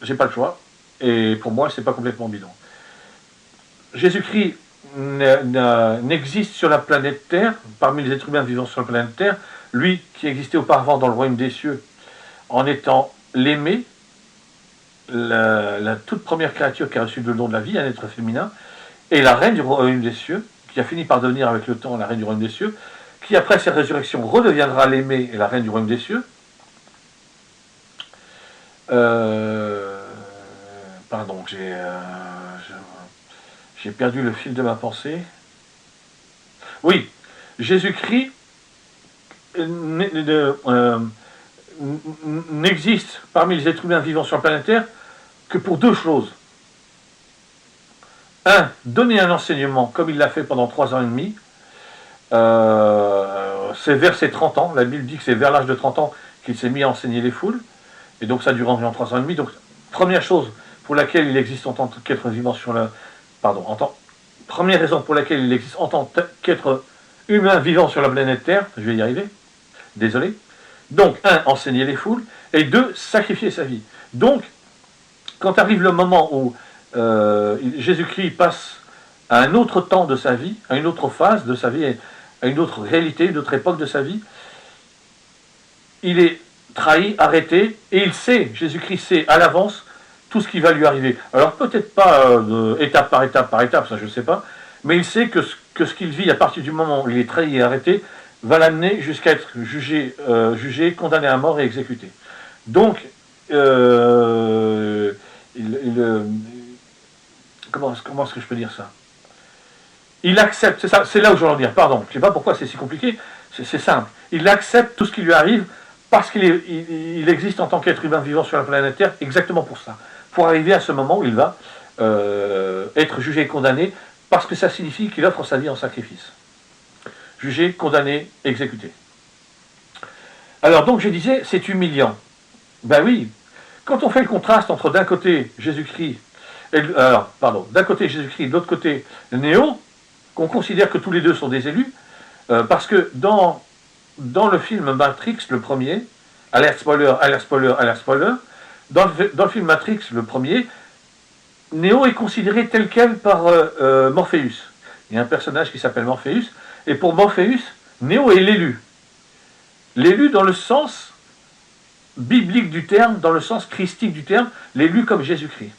j'ai pas le choix. Et pour moi, c'est pas complètement bidon. Jésus-Christ n'existe sur la planète Terre, parmi les êtres humains vivant sur la planète Terre, lui qui existait auparavant dans le royaume des cieux, en étant l'aimé, la toute première créature qui a reçu le don de la vie, un être féminin, et la reine du royaume des cieux, qui a fini par devenir avec le temps la reine du royaume des cieux, qui après sa résurrection redeviendra l'aimé et la reine du royaume des cieux. Pardon, j'ai perdu le fil de ma pensée. Oui, Jésus-Christ n'existe parmi les êtres humains vivant sur la planète Terre que pour deux choses. Un, donner un enseignement comme il l'a fait pendant 3 ans et demi. C'est vers ses 30 ans, la Bible dit que c'est vers l'âge de 30 ans qu'il s'est mis à enseigner les foules, et donc ça dure environ 3 ans et demi. Donc, première chose pour laquelle il existe en tant qu'être vivant sur la... Pardon, première raison pour laquelle il existe en tant qu'être humain vivant sur la planète Terre, je vais y arriver, désolé. Donc, un, enseigner les foules, et deux, sacrifier sa vie. Donc, quand arrive le moment où Jésus-Christ passe à un autre temps de sa vie, à une autre phase de sa vie, à une autre réalité, une autre époque de sa vie, il est trahi, arrêté, et il sait, Jésus-Christ sait à l'avance tout ce qui va lui arriver. Alors peut-être pas étape par étape, ça je ne sais pas, mais il sait que ce qu'il vit à partir du moment où il est trahi et arrêté va l'amener jusqu'à être jugé, condamné à mort et exécuté. Donc, comment est-ce que je peux dire ça? Il accepte, c'est là où je veux en dire, pardon, je ne sais pas pourquoi c'est si compliqué, c'est simple. Il accepte tout ce qui lui arrive parce qu'il existe en tant qu'être humain vivant sur la planète Terre exactement pour ça. Pour arriver à ce moment où il va être jugé et condamné, parce que ça signifie qu'il offre sa vie en sacrifice. Jugé, condamné, exécuté. Alors donc je disais, c'est humiliant. Ben oui, quand on fait le contraste entre d'un côté Jésus-Christ, d'un côté Jésus-Christ, de l'autre côté Néo, qu'on considère que tous les deux sont des élus, parce que dans le film Matrix, le premier, alerte spoiler, alerte spoiler, alerte spoiler, dans le film Matrix, le premier, Néo est considéré tel quel par Morpheus. Il y a un personnage qui s'appelle Morpheus, et pour Morpheus, Néo est l'élu. L'élu dans le sens biblique du terme, dans le sens christique du terme, l'élu comme Jésus-Christ.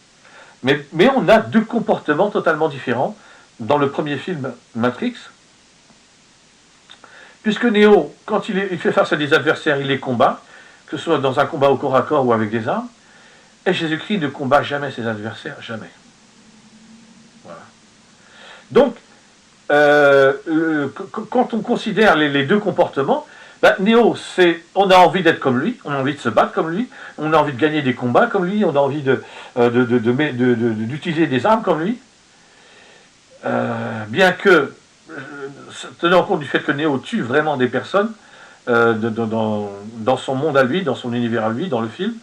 Mais on a deux comportements totalement différents dans le premier film Matrix, puisque Néo, quand il fait face à des adversaires, il les combat, que ce soit dans un combat au corps à corps ou avec des armes, et Jésus-Christ ne combat jamais ses adversaires, jamais. Voilà. Donc, quand on considère les deux comportements, Néo, on a envie d'être comme lui, on a envie de se battre comme lui, on a envie de gagner des combats comme lui, on a envie d'utiliser des armes comme lui, bien que, tenant compte du fait que Néo tue vraiment des personnes dans son monde à lui, dans son univers à lui, dans le film,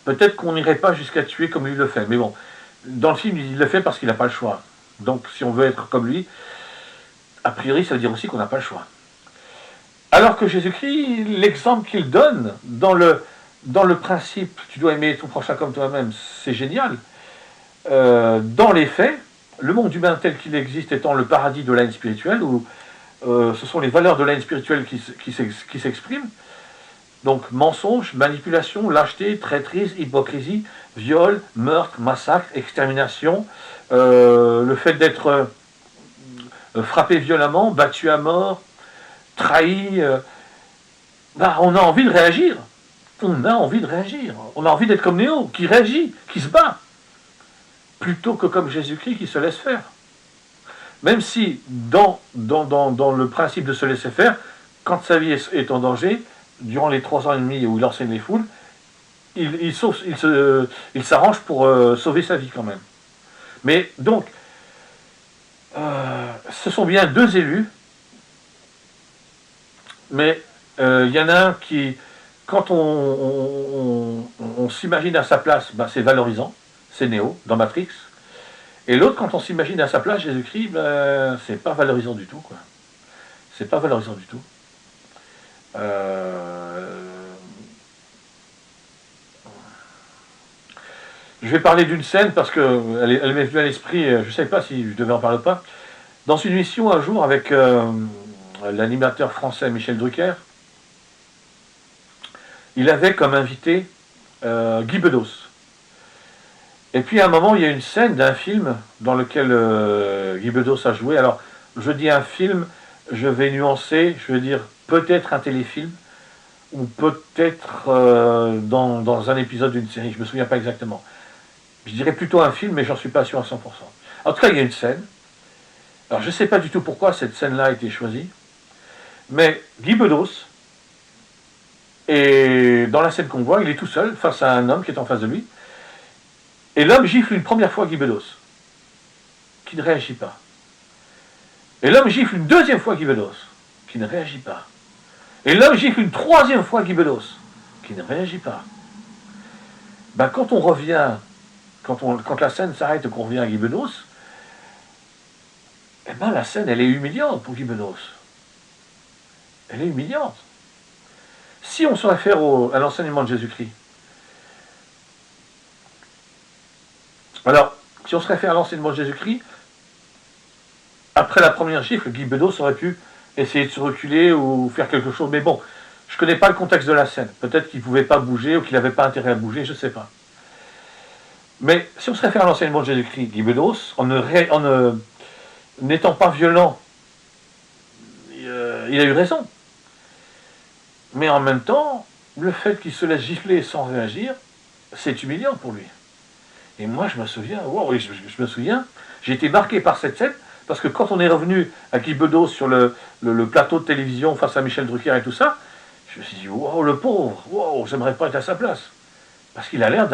peut-être qu'on n'irait pas jusqu'à tuer comme lui le fait, mais bon, dans le film, il le fait parce qu'il n'a pas le choix. Donc, si on veut être comme lui, a priori, ça veut dire aussi qu'on n'a pas le choix. Alors que Jésus-Christ, l'exemple qu'il donne dans le principe, tu dois aimer ton prochain comme toi-même, c'est génial. Dans les faits, le monde humain tel qu'il existe étant le paradis de la haine spirituelle, où ce sont les valeurs de la haine spirituelle qui s'expriment, donc mensonge, manipulation, lâcheté, traîtrise, hypocrisie, viol, meurtre, massacre, extermination, le fait d'être frappé violemment, battu à mort, trahi, on a envie de réagir. On a envie de réagir. On a envie d'être comme Néo, qui réagit, qui se bat, plutôt que comme Jésus-Christ qui se laisse faire. Même si, dans le principe de se laisser faire, quand sa vie est en danger, durant les 3 ans et demi où il enseigne les foules, il s'arrange pour sauver sa vie quand même. Mais donc, ce sont bien deux élus, mais il y en a un qui, quand on s'imagine à sa place, c'est valorisant, c'est Néo, dans Matrix, et l'autre, quand on s'imagine à sa place, Jésus-Christ, c'est pas valorisant du tout, quoi. C'est pas valorisant du tout. Je vais parler d'une scène parce qu'elle m'est venue à l'esprit, je ne savais pas si je devais en parler ou pas. Dans une émission un jour avec l'animateur français Michel Drucker, il avait comme invité Guy Bedos. Et puis à un moment, il y a une scène d'un film dans lequel Guy Bedos a joué. Alors, je dis un film, je vais nuancer, je vais dire peut-être un téléfilm, ou peut-être dans un épisode d'une série, je ne me souviens pas exactement. Je dirais plutôt un film, mais j'en suis pas sûr à 100%. En tout cas, il y a une scène. Alors, je ne sais pas du tout pourquoi cette scène-là a été choisie, mais Guy Bedos, et dans la scène qu'on voit, il est tout seul face à un homme qui est en face de lui, et l'homme gifle une première fois Guy Bedos, qui ne réagit pas. Et l'homme gifle une deuxième fois Guy Bedos, qui ne réagit pas. Et l'homme gifle une troisième fois Guy Bedos, qui ne réagit pas. Ben, quand on revient, quand la scène s'arrête et qu'on revient à Guy Bedos, eh ben, la scène, elle est humiliante pour Guy Bedos. Elle est humiliante. Si on se réfère à l'enseignement de Jésus-Christ, alors, si on se réfère à l'enseignement de Jésus-Christ, après la première gifle, Guy Bedos aurait pu essayer de se reculer ou faire quelque chose. Mais bon, je ne connais pas le contexte de la scène. Peut-être qu'il ne pouvait pas bouger ou qu'il n'avait pas intérêt à bouger, je ne sais pas. Mais si on se réfère à l'enseignement de Jésus-Christ, Guy Bedos, n'étant pas violent, il a eu raison. Mais en même temps, le fait qu'il se laisse gifler sans réagir, c'est humiliant pour lui. Et moi, je me souviens, je me souviens, j'ai été marqué par cette scène, parce que quand on est revenu à Guy Bedos sur le plateau de télévision face à Michel Drucker et tout ça, je me suis dit, wow, le pauvre, wow, j'aimerais pas être à sa place. Parce qu'il a l'air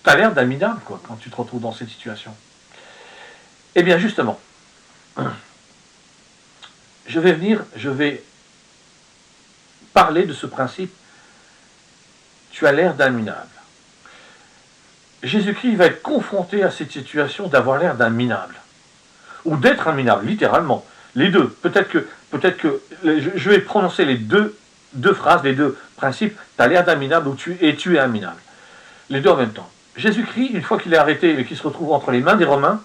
t'as l'air d'un minable, quoi, quand tu te retrouves dans cette situation. Eh bien, justement, je vais parler de ce principe, tu as l'air d'un minable. Jésus-Christ va être confronté à cette situation d'avoir l'air d'un minable. Ou d'être un minable, littéralement. Les deux. Peut-être que je vais prononcer les deux phrases, les deux principes. Tu as l'air d'un minable ou tu es un minable. Les deux en même temps. Jésus-Christ, une fois qu'il est arrêté et qu'il se retrouve entre les mains des Romains,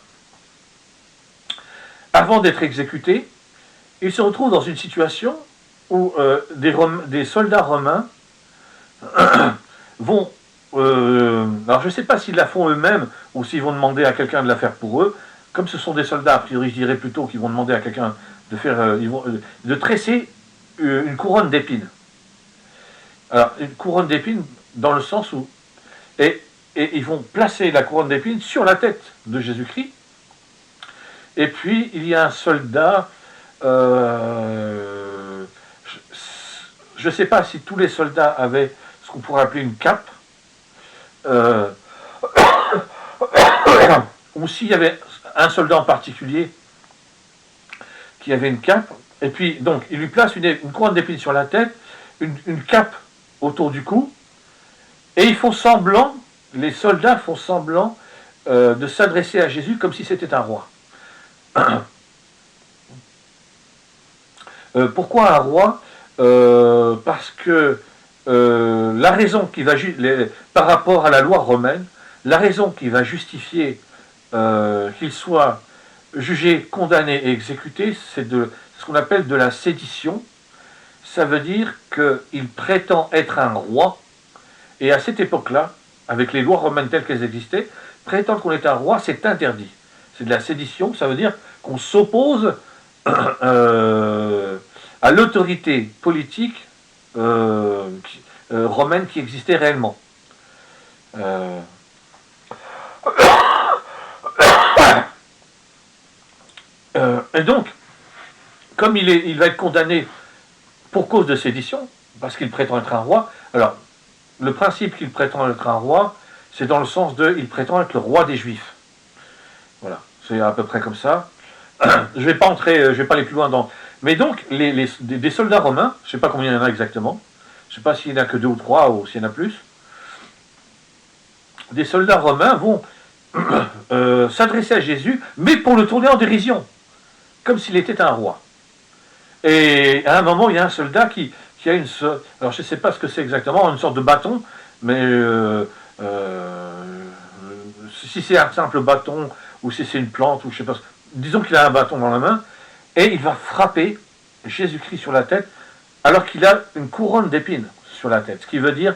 avant d'être exécuté, il se retrouve dans une situation où des soldats romains vont... alors je ne sais pas s'ils la font eux-mêmes ou s'ils vont demander à quelqu'un de la faire pour eux. Comme ce sont des soldats, a priori je dirais plutôt qu'ils vont demander à quelqu'un de faire, de tresser une couronne d'épines. Alors une couronne d'épines dans le sens où et ils vont placer la couronne d'épines sur la tête de Jésus-Christ. Et puis il y a un soldat, je ne sais pas si tous les soldats avaient ce qu'on pourrait appeler une cape, ou s'il y avait un soldat en particulier qui avait une cape, et puis donc il lui place une couronne d'épines sur la tête, une cape autour du cou, et ils font semblant, les soldats font semblant de s'adresser à Jésus comme si c'était un roi. Pourquoi un roi? Parce que la raison qui va par rapport à la loi romaine, la raison qui va justifier qu'il soit jugé, condamné et exécuté, c'est ce qu'on appelle de la sédition. Ça veut dire qu'il prétend être un roi, et à cette époque-là, avec les lois romaines telles qu'elles existaient, prétendre qu'on est un roi, c'est interdit. C'est de la sédition, ça veut dire qu'on s'oppose à l'autorité politique romaine qui existait réellement. Et donc, comme il va être condamné pour cause de sédition, parce qu'il prétend être un roi, alors, le principe qu'il prétend être un roi, c'est dans le sens de, il prétend être le roi des Juifs. Voilà, c'est à peu près comme ça. Je vais pas aller plus loin dans... Mais donc, des soldats romains, je ne sais pas combien il y en a exactement, je ne sais pas s'il n'y en a que 2 ou 3, ou s'il y en a plus, des soldats romains vont s'adresser à Jésus, mais pour le tourner en dérision, comme s'il était un roi. Et à un moment, il y a un soldat qui a alors je ne sais pas ce que c'est exactement, une sorte de bâton, mais si c'est un simple bâton, ou si c'est une plante, ou je sais pas, disons qu'il a un bâton dans la main, et il va frapper Jésus-Christ sur la tête, alors qu'il a une couronne d'épines sur la tête, ce qui veut dire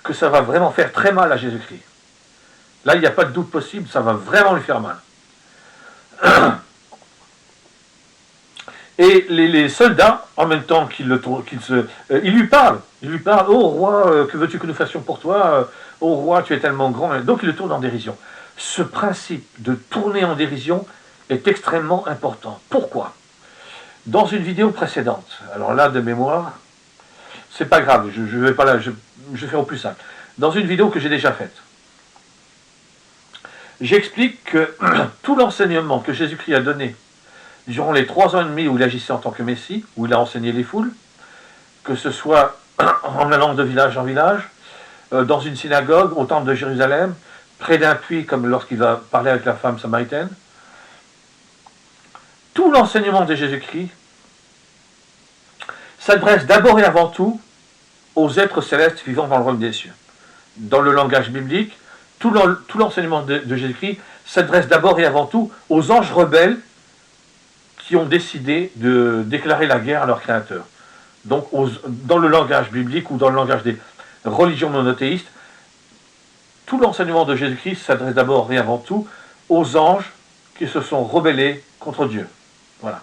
que ça va vraiment faire très mal à Jésus-Christ. Là, il n'y a pas de doute possible, ça va vraiment lui faire mal. Et les soldats, en même temps qu'ils ils lui parlent, oh roi, que veux-tu que nous fassions pour toi, oh roi, tu es tellement grand, donc ils le tournent en dérision. Ce principe de tourner en dérision est extrêmement important. Pourquoi? Dans une vidéo précédente, alors là, de mémoire, c'est pas grave, je vais pas là, je vais faire au plus simple. Dans une vidéo que j'ai déjà faite, j'explique que tout l'enseignement que Jésus-Christ a donné durant les 3 ans et demi où il agissait en tant que Messie, où il a enseigné les foules, que ce soit en allant de village en village, dans une synagogue, au temple de Jérusalem, près d'un puits, comme lorsqu'il va parler avec la femme samaritaine, tout l'enseignement de Jésus-Christ s'adresse d'abord et avant tout aux êtres célestes vivant dans le royaume des cieux. Dans le langage biblique, tout l'enseignement de Jésus-Christ s'adresse d'abord et avant tout aux anges rebelles qui ont décidé de déclarer la guerre à leur créateur. Donc, dans le langage biblique ou dans le langage des religions monothéistes, tout l'enseignement de Jésus-Christ s'adresse d'abord et avant tout aux anges qui se sont rebellés contre Dieu. Voilà.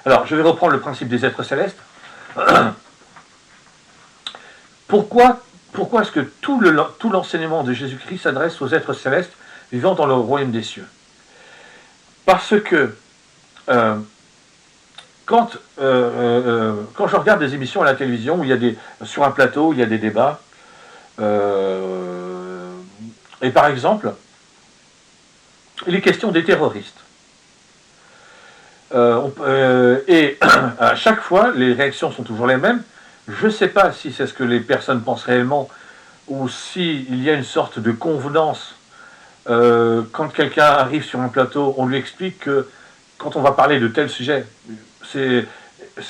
Alors, je vais reprendre le principe des êtres célestes. Pourquoi est-ce que tout l'enseignement de Jésus-Christ s'adresse aux êtres célestes vivant dans le royaume des cieux? Parce que quand je regarde des émissions à la télévision où il y a sur un plateau, il y a des débats, et par exemple, il est question des terroristes. Et à chaque fois, les réactions sont toujours les mêmes. Je ne sais pas si c'est ce que les personnes pensent réellement ou s'il y a une sorte de convenance. Quand quelqu'un arrive sur un plateau, on lui explique que quand on va parler de tel sujet, c'est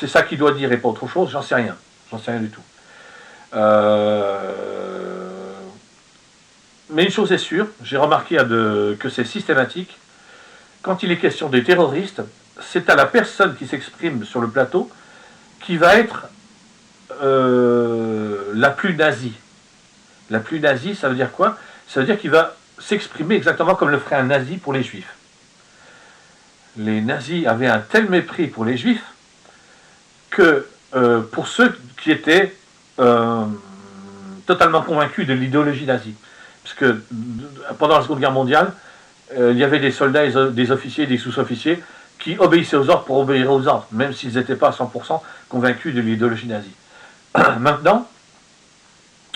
ça qu'il doit dire et pas autre chose, j'en sais rien. J'en sais rien du tout. Mais une chose est sûre, j'ai remarqué que c'est systématique. Quand il est question des terroristes, c'est à la personne qui s'exprime sur le plateau qui va être la plus nazie. La plus nazie, ça veut dire quoi? Ça veut dire qu'il va s'exprimer exactement comme le ferait un nazi pour les juifs. Les nazis avaient un tel mépris pour les juifs que pour ceux qui étaient totalement convaincus de l'idéologie nazie. Parce que pendant la Seconde Guerre mondiale, il y avait des soldats, des officiers, des sous-officiers qui obéissaient aux ordres pour obéir aux ordres, même s'ils n'étaient pas à 100% convaincus de l'idéologie nazie. Maintenant,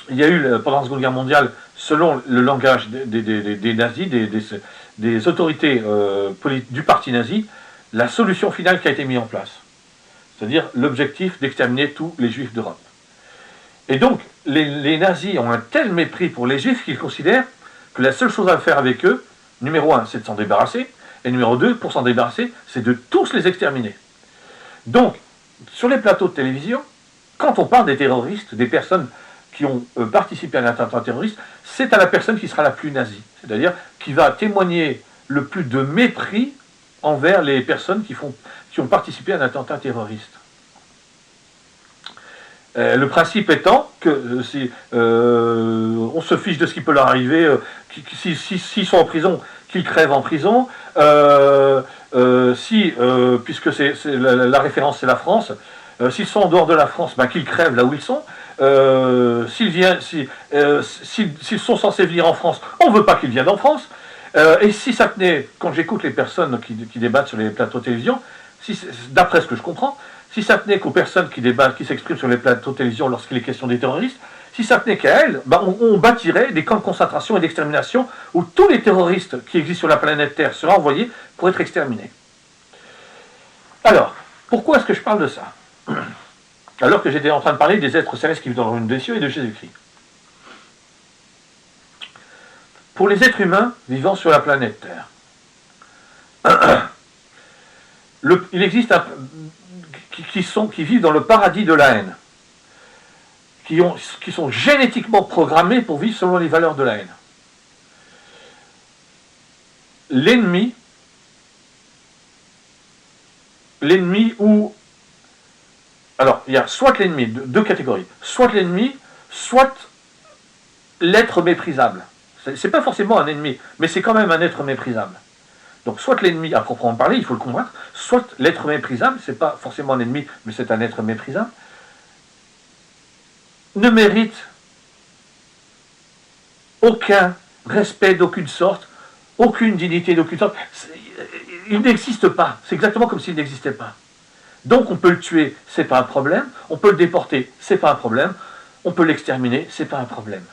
il y a eu, pendant la Seconde Guerre mondiale, selon le langage des nazis, des autorités du parti nazi, la solution finale qui a été mise en place. C'est-à-dire l'objectif d'exterminer tous les juifs d'Europe. Et donc, les nazis ont un tel mépris pour les juifs qu'ils considèrent que la seule chose à faire avec eux, numéro 1, c'est de s'en débarrasser, et numéro 2, pour s'en débarrasser, c'est de tous les exterminer. Donc, sur les plateaux de télévision, quand on parle des terroristes, des personnes qui ont participé à un attentat terroriste, c'est à la personne qui sera la plus nazie, c'est-à-dire qui va témoigner le plus de mépris envers les personnes qui ont participé à un attentat terroriste. Le principe étant que si on se fiche de ce qui peut leur arriver, s'ils sont en prison, qu'ils crèvent en prison, puisque la référence c'est la France, s'ils sont en dehors de la France, ben, qu'ils crèvent là où ils sont. S'ils sont censés venir en France, on ne veut pas qu'ils viennent en France. Et si ça tenait, quand j'écoute les personnes qui débattent sur les plateaux de télévision, d'après ce que je comprends, si ça tenait qu'aux personnes qui débattent, qui s'expriment sur les plateaux de télévision lorsqu'il est question des terroristes, si ça tenait qu'à elles, ben on bâtirait des camps de concentration et d'extermination où tous les terroristes qui existent sur la planète Terre seraient envoyés pour être exterminés. Alors, pourquoi est-ce que je parle de ça? Alors que j'étais en train de parler des êtres célestes qui vivent dans le royaume des cieux et de Jésus-Christ. Pour les êtres humains vivant sur la planète Terre, il existe qui vivent dans le paradis de la haine, qui sont génétiquement programmés pour vivre selon les valeurs de la haine. L'ennemi ou... Alors, il y a soit l'ennemi, deux catégories, soit l'ennemi, soit l'être méprisable. C'est pas forcément un ennemi, mais c'est quand même un être méprisable. Donc, soit l'ennemi à proprement parler, il faut le combattre, soit l'être méprisable, c'est pas forcément un ennemi, mais c'est un être méprisable, ne mérite aucun respect d'aucune sorte, aucune dignité d'aucune sorte. Il n'existe pas. C'est exactement comme s'il n'existait pas. Donc on peut le tuer, c'est pas un problème. On peut le déporter, c'est pas un problème. On peut l'exterminer, c'est pas un problème.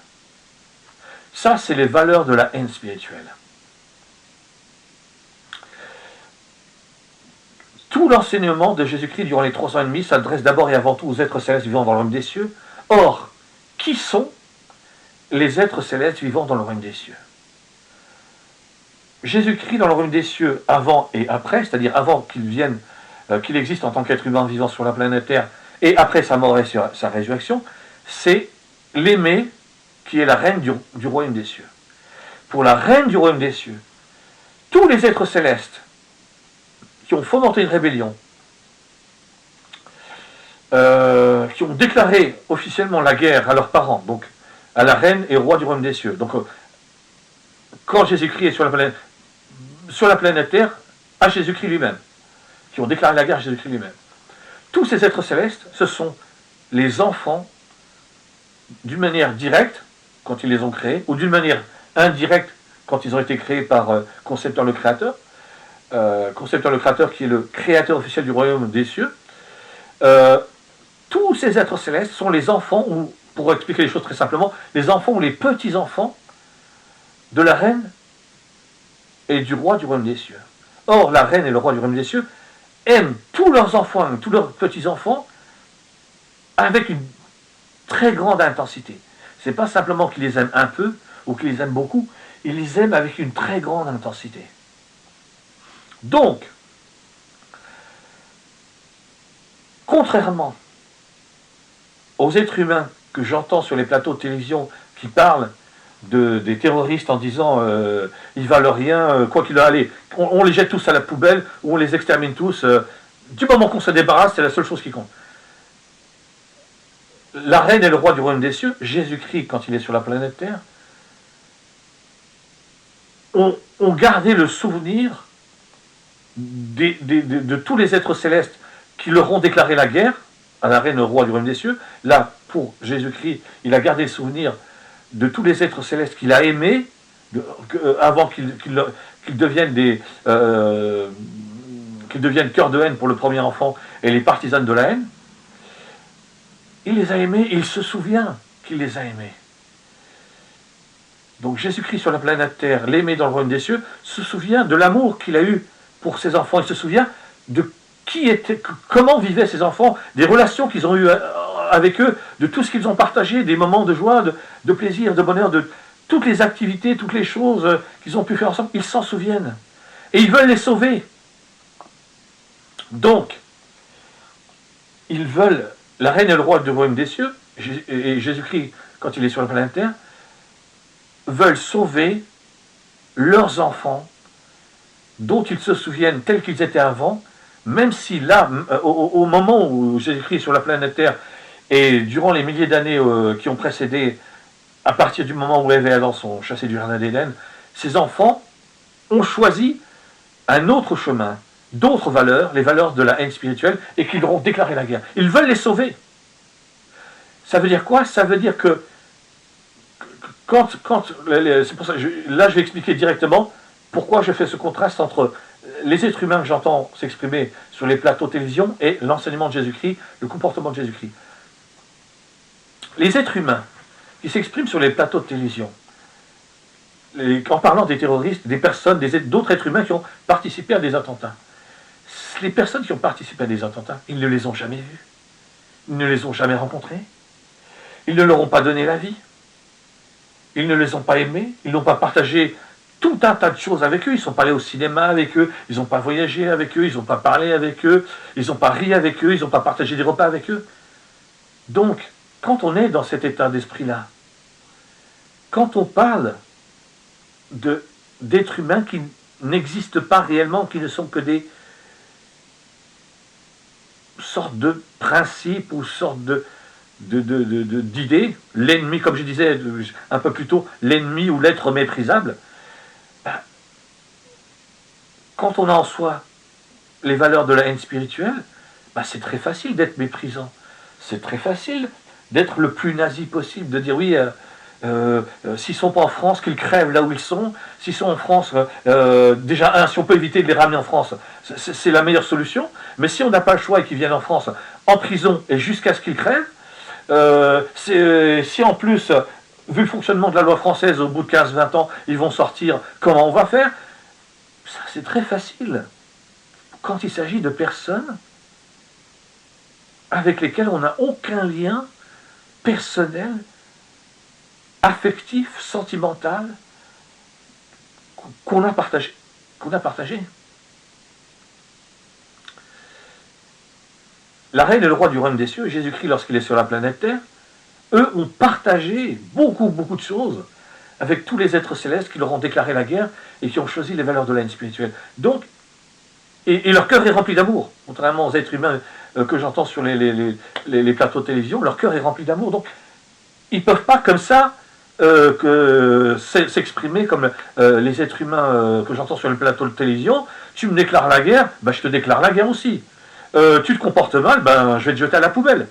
Ça, c'est les valeurs de la haine spirituelle. Tout l'enseignement de Jésus-Christ durant les 3 ans et demi s'adresse d'abord et avant tout aux êtres célestes vivant dans le royaume des cieux. Or, qui sont les êtres célestes vivant dans le royaume des cieux? Jésus-Christ dans le royaume des cieux, avant et après, c'est-à-dire avant qu'il existe en tant qu'être humain vivant sur la planète Terre, et après sa mort et sa résurrection, c'est l'aimé qui est la reine du royaume des cieux. Pour la reine du royaume des cieux, tous les êtres célestes qui ont fomenté une rébellion, qui ont déclaré officiellement la guerre à leurs parents, donc à la reine et au roi du royaume des cieux. Donc, quand Jésus-Christ est sur la planète Terre, à Jésus-Christ lui-même, qui ont déclaré la guerre à Jésus-Christ lui-même. Tous ces êtres célestes, ce sont les enfants, d'une manière directe, quand ils les ont créés, ou d'une manière indirecte, quand ils ont été créés par Concepteur le Créateur, Concepteur le Créateur qui est le créateur officiel du royaume des cieux. Tous ces êtres célestes sont les enfants, ou pour expliquer les choses très simplement, les enfants ou les petits-enfants de la reine et du roi du royaume des cieux. Or, la reine et le roi du royaume des cieux aiment tous leurs enfants, tous leurs petits-enfants, avec une très grande intensité. Ce n'est pas simplement qu'ils les aiment un peu, ou qu'ils les aiment beaucoup, ils les aiment avec une très grande intensité. Donc, contrairement aux êtres humains que j'entends sur les plateaux de télévision qui parlent des terroristes en disant ils valent rien, quoi qu'il en soit, on les jette tous à la poubelle ou on les extermine tous. Du moment qu'on se débarrasse, c'est la seule chose qui compte. La reine et le roi du royaume des cieux, Jésus-Christ, quand il est sur la planète Terre, ont gardé le souvenir de tous les êtres célestes qui leur ont déclaré la guerre à la reine et au roi du royaume des cieux. Là, pour Jésus-Christ, il a gardé le souvenir de tous les êtres célestes qu'il a aimés avant qu'ils deviennent qu'ils deviennent cœur de haine pour le premier enfant et les partisans de la haine. Il les a aimés, il se souvient qu'il les a aimés. Donc Jésus-Christ sur la planète Terre, l'aimé dans le royaume des cieux, se souvient de l'amour qu'il a eu pour ses enfants. Il se souvient de comment vivaient ses enfants, des relations qu'ils ont eues avec eux, de tout ce qu'ils ont partagé, des moments de joie, de plaisir, de bonheur, de toutes les activités, toutes les choses qu'ils ont pu faire ensemble. Ils s'en souviennent. Et ils veulent les sauver. Donc, ils veulent, la reine et le roi du royaume des cieux, et Jésus-Christ, quand il est sur la planète Terre, veulent sauver leurs enfants dont ils se souviennent tels qu'ils étaient avant, même si là, au moment où Jésus-Christ est sur la planète Terre, et durant les milliers d'années qui ont précédé, à partir du moment où Ève et Adam sont chassés du jardin d'Éden, ces enfants ont choisi un autre chemin, d'autres valeurs, les valeurs de la haine spirituelle, et qu'ils leur ont déclaré la guerre. Ils veulent les sauver. Ça veut dire quoi? Ça veut dire que c'est pour ça, là je vais expliquer directement pourquoi je fais ce contraste entre les êtres humains que j'entends s'exprimer sur les plateaux de télévision et l'enseignement de Jésus-Christ, le comportement de Jésus-Christ. Les êtres humains qui s'expriment sur les plateaux de télévision, en parlant des terroristes, des personnes, d'autres êtres humains qui ont participé à des attentats. Les personnes qui ont participé à des attentats, ils ne les ont jamais vus. Ils ne les ont jamais rencontrés. Ils ne leur ont pas donné la vie. Ils ne les ont pas aimés. Ils n'ont pas partagé tout un tas de choses avec eux. Ils ne sont pas allés au cinéma avec eux, ils n'ont pas voyagé avec eux, ils n'ont pas parlé avec eux, ils n'ont pas ri avec eux, ils n'ont pas partagé des repas avec eux. Donc, quand on est dans cet état d'esprit-là, quand on parle d'êtres humains qui n'existent pas réellement, qui ne sont que des sortes de principes ou sortes d'idées, l'ennemi, comme je disais un peu plus tôt, l'ennemi ou l'être méprisable, ben, quand on a en soi les valeurs de la haine spirituelle, ben c'est très facile d'être méprisant. C'est très facile d'être le plus nazi possible, de dire oui, s'ils ne sont pas en France, qu'ils crèvent là où ils sont. S'ils sont en France, déjà, si on peut éviter de les ramener en France, c'est la meilleure solution. Mais si on n'a pas le choix et qu'ils viennent en France, en prison et jusqu'à ce qu'ils crèvent, si en plus, vu le fonctionnement de la loi française, au bout de 15-20 ans, ils vont sortir, comment on va faire? Ça, c'est très facile. Quand il s'agit de personnes avec lesquelles on n'a aucun lien personnel, affectif, sentimental, qu'on a partagé. La reine et le roi du royaume des cieux, Jésus-Christ, lorsqu'il est sur la planète Terre, eux ont partagé beaucoup de choses avec tous les êtres célestes qui leur ont déclaré la guerre et qui ont choisi les valeurs de la haine spirituelle. Donc, et leur cœur est rempli d'amour, contrairement aux êtres humains que j'entends sur les plateaux de télévision, leur cœur est rempli d'amour. Donc, ils ne peuvent pas comme ça s'exprimer comme les êtres humains que j'entends sur le plateau de télévision. Tu me déclares la guerre, ben, je te déclare la guerre aussi. Tu te comportes mal, ben, je vais te jeter à la poubelle.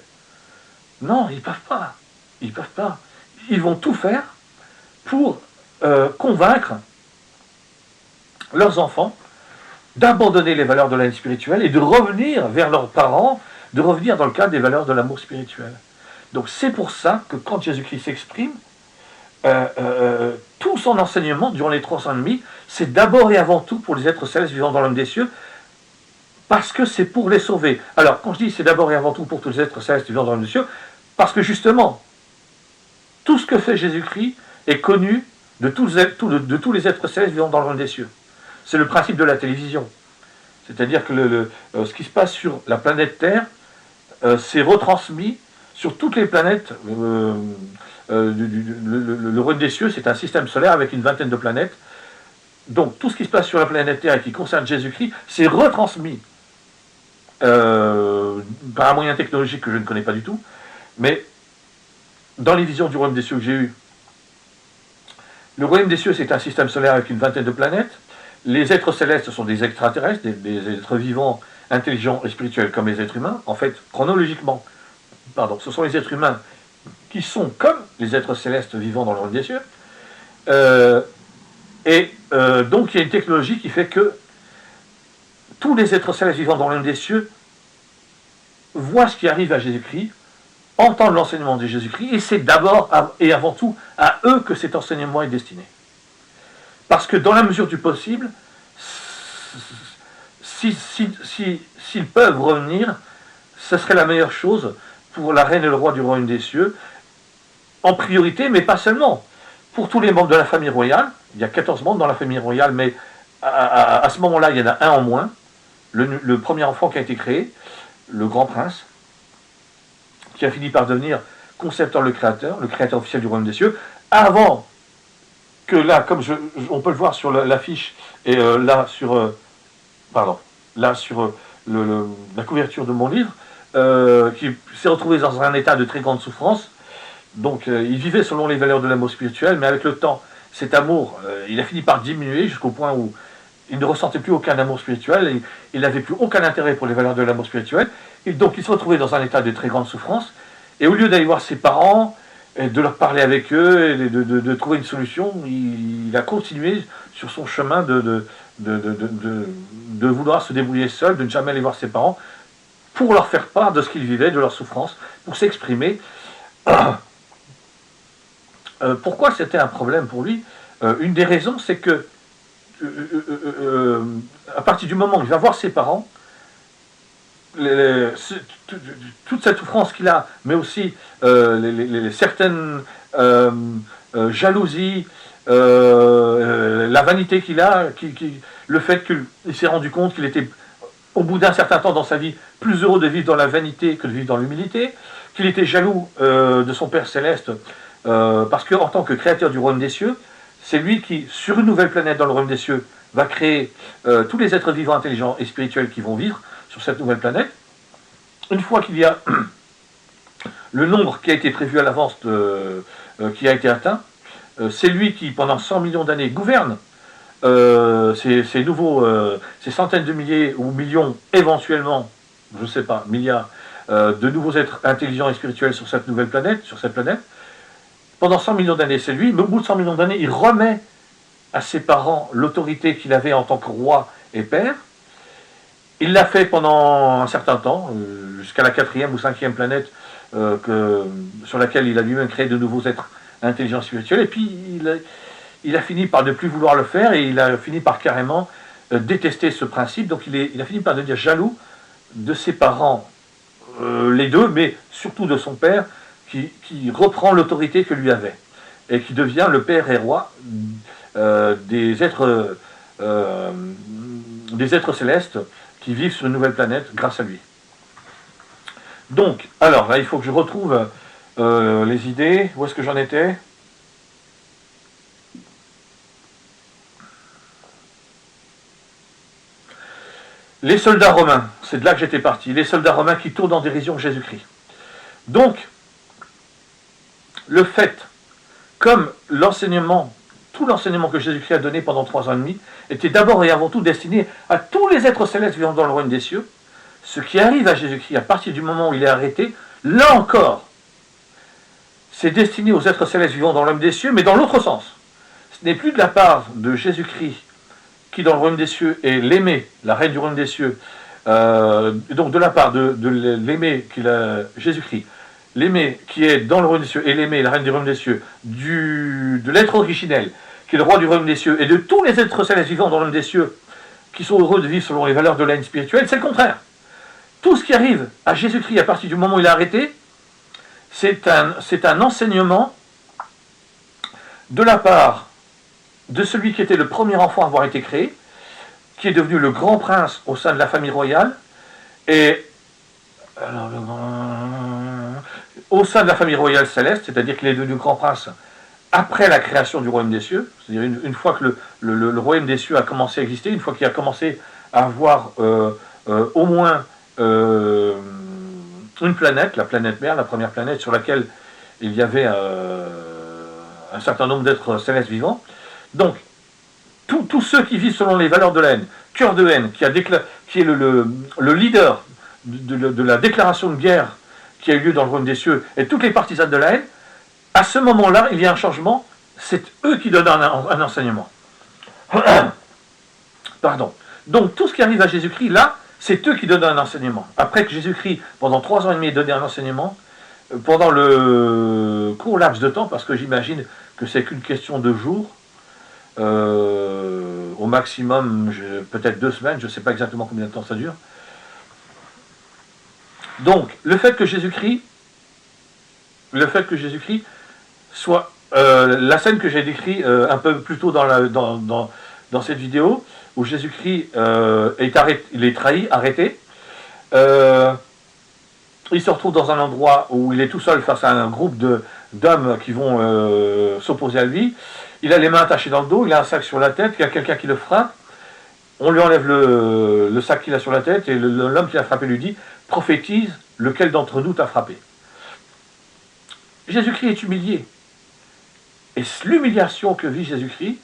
Non, ils ne peuvent pas. Ils ne peuvent pas. Ils vont tout faire pour convaincre leurs enfants d'abandonner les valeurs de la haine spirituelle et de revenir vers leurs parents, de revenir dans le cadre des valeurs de l'amour spirituel. Donc c'est pour ça que quand Jésus-Christ s'exprime, tout son enseignement durant les 3 ans et demi, c'est d'abord et avant tout pour les êtres célestes vivant dans l'homme des cieux, parce que c'est pour les sauver. Alors quand je dis c'est d'abord et avant tout pour tous les êtres célestes vivant dans l'homme des cieux, parce que justement, tout ce que fait Jésus-Christ est connu de tous les êtres célestes vivant dans l'homme des cieux. C'est le principe de la télévision. C'est-à-dire que ce qui se passe sur la planète Terre, c'est retransmis sur toutes les planètes. Le royaume des cieux, c'est un système solaire avec une vingtaine de planètes. Donc tout ce qui se passe sur la planète Terre et qui concerne Jésus-Christ, c'est retransmis par un moyen technologique que je ne connais pas du tout. Mais dans les visions du royaume des cieux que j'ai eues, le royaume des cieux, c'est un système solaire avec une vingtaine de planètes. Les êtres célestes sont des extraterrestres, des êtres vivants, intelligents et spirituels comme les êtres humains. En fait, chronologiquement, ce sont les êtres humains qui sont comme les êtres célestes vivant dans le royaume des cieux. Donc il y a une technologie qui fait que tous les êtres célestes vivant dans le royaume des cieux voient ce qui arrive à Jésus-Christ, entendent l'enseignement de Jésus-Christ, et c'est d'abord et avant tout à eux que cet enseignement est destiné. Parce que dans la mesure du possible, s'ils peuvent revenir, ce serait la meilleure chose pour la reine et le roi du royaume des cieux, en priorité, mais pas seulement. Pour tous les membres de la famille royale, il y a 14 membres dans la famille royale, mais à ce moment-là, il y en a un en moins, le premier enfant qui a été créé, le grand prince, qui a fini par devenir concepteur, le créateur officiel du royaume des cieux, avant que là, comme on peut le voir sur l'affiche, et là sur la couverture de mon livre, qui s'est retrouvé dans un état de très grande souffrance. Donc il vivait selon les valeurs de l'amour spirituel, mais avec le temps, cet amour, il a fini par diminuer jusqu'au point où il ne ressentait plus aucun amour spirituel, et il n'avait plus aucun intérêt pour les valeurs de l'amour spirituel, et donc il s'est retrouvé dans un état de très grande souffrance, et au lieu d'aller voir ses parents, et de leur parler avec eux, et de trouver une solution, il a continué sur son chemin de vouloir se débrouiller seul, de ne jamais aller voir ses parents, pour leur faire part de ce qu'ils vivaient, de leur souffrance, pour s'exprimer. Pourquoi c'était un problème pour lui? Une des raisons, c'est que à partir du moment où il va voir ses parents, toute cette souffrance qu'il a, mais aussi certaines jalousies, la vanité qu'il a, le fait qu'il s'est rendu compte qu'il était, au bout d'un certain temps dans sa vie, plus heureux de vivre dans la vanité que de vivre dans l'humilité, qu'il était jaloux de son Père Céleste, parce qu'en tant que créateur du royaume des cieux, c'est lui qui, sur une nouvelle planète dans le royaume des cieux, va créer tous les êtres vivants, intelligents et spirituels qui vont vivre sur cette nouvelle planète. Une fois qu'il y a le nombre qui a été prévu à l'avance, qui a été atteint, c'est lui qui, pendant 100 millions d'années, gouverne ces centaines de milliers ou millions, éventuellement, je ne sais pas, milliards, de nouveaux êtres intelligents et spirituels sur cette nouvelle planète, sur cette planète. Pendant 100 millions d'années, c'est lui, mais au bout de 100 millions d'années, il remet à ses parents l'autorité qu'il avait en tant que roi et père. Il l'a fait pendant un certain temps, jusqu'à la 4e ou 5e planète sur laquelle il a lui-même créé de nouveaux êtres intelligents et spirituels, et puis il a fini par ne plus vouloir le faire, et il a fini par carrément détester ce principe, donc il a fini par devenir jaloux de ses parents, les deux, mais surtout de son père, qui reprend l'autorité que lui avait, et qui devient le père et roi des êtres célestes qui vivent sur une nouvelle planète grâce à lui. Donc, alors là, il faut que je retrouve les idées. Où est-ce que j'en étais ? Les soldats romains, c'est de là que j'étais parti. Les soldats romains qui tournent en dérision Jésus-Christ. Donc, le fait, comme l'enseignement, tout l'enseignement que Jésus-Christ a donné pendant 3 ans et demi, était d'abord et avant tout destiné à tous les êtres célestes vivant dans le royaume des cieux. Ce qui arrive à Jésus-Christ à partir du moment où il est arrêté, là encore, c'est destiné aux êtres célestes vivant dans le royaume des cieux, mais dans l'autre sens. Ce n'est plus de la part de Jésus-Christ qui, dans le royaume des cieux, est l'aimé, la reine du royaume des cieux, donc de la part de l'aimé, Jésus-Christ, l'aimé qui est dans le royaume des cieux, et l'aimé, la reine du royaume des cieux, de l'être originel, qui est le roi du royaume des cieux, et de tous les êtres célestes vivants dans le royaume des cieux, qui sont heureux de vivre selon les valeurs de la haine spirituelle, c'est le contraire. Tout ce qui arrive à Jésus-Christ à partir du moment où il est arrêté, c'est un enseignement de la part de celui qui était le premier enfant à avoir été créé, qui est devenu le grand prince au sein de la famille royale, et alors, au sein de la famille royale céleste, c'est-à-dire qu'il est devenu grand prince après la création du royaume des cieux, c'est-à-dire une fois que le royaume des cieux a commencé à exister, une fois qu'il a commencé à avoir au moins une planète, la planète mère, la première planète sur laquelle il y avait un certain nombre d'êtres célestes vivants. Donc, tous ceux qui vivent selon les valeurs de la haine, cœur de haine, qui est le leader de la déclaration de guerre qui a eu lieu dans le royaume des cieux, et toutes les partisanes de la haine, à ce moment-là, il y a un changement, c'est eux qui donnent un enseignement. Pardon. Donc, tout ce qui arrive à Jésus-Christ, là, c'est eux qui donnent un enseignement. Après que Jésus-Christ, pendant 3 ans et demi, ait donné un enseignement, pendant le court laps de temps, parce que j'imagine que c'est qu'une question de jours, au maximum, peut-être 2 semaines, je ne sais pas exactement combien de temps ça dure. Donc, le fait que Jésus-Christ soit... la scène que j'ai décrite un peu plus tôt dans cette vidéo, où Jésus-Christ il est trahi, arrêté. Il se retrouve dans un endroit où il est tout seul face à un groupe d'hommes qui vont s'opposer à lui. Il a les mains attachées dans le dos, il a un sac sur la tête, il y a quelqu'un qui le frappe. On lui enlève le sac qu'il a sur la tête, et l'homme qui l'a frappé lui dit « Prophétise, lequel d'entre nous t'a frappé ?» Jésus-Christ est humilié. Et l'humiliation que vit Jésus-Christ,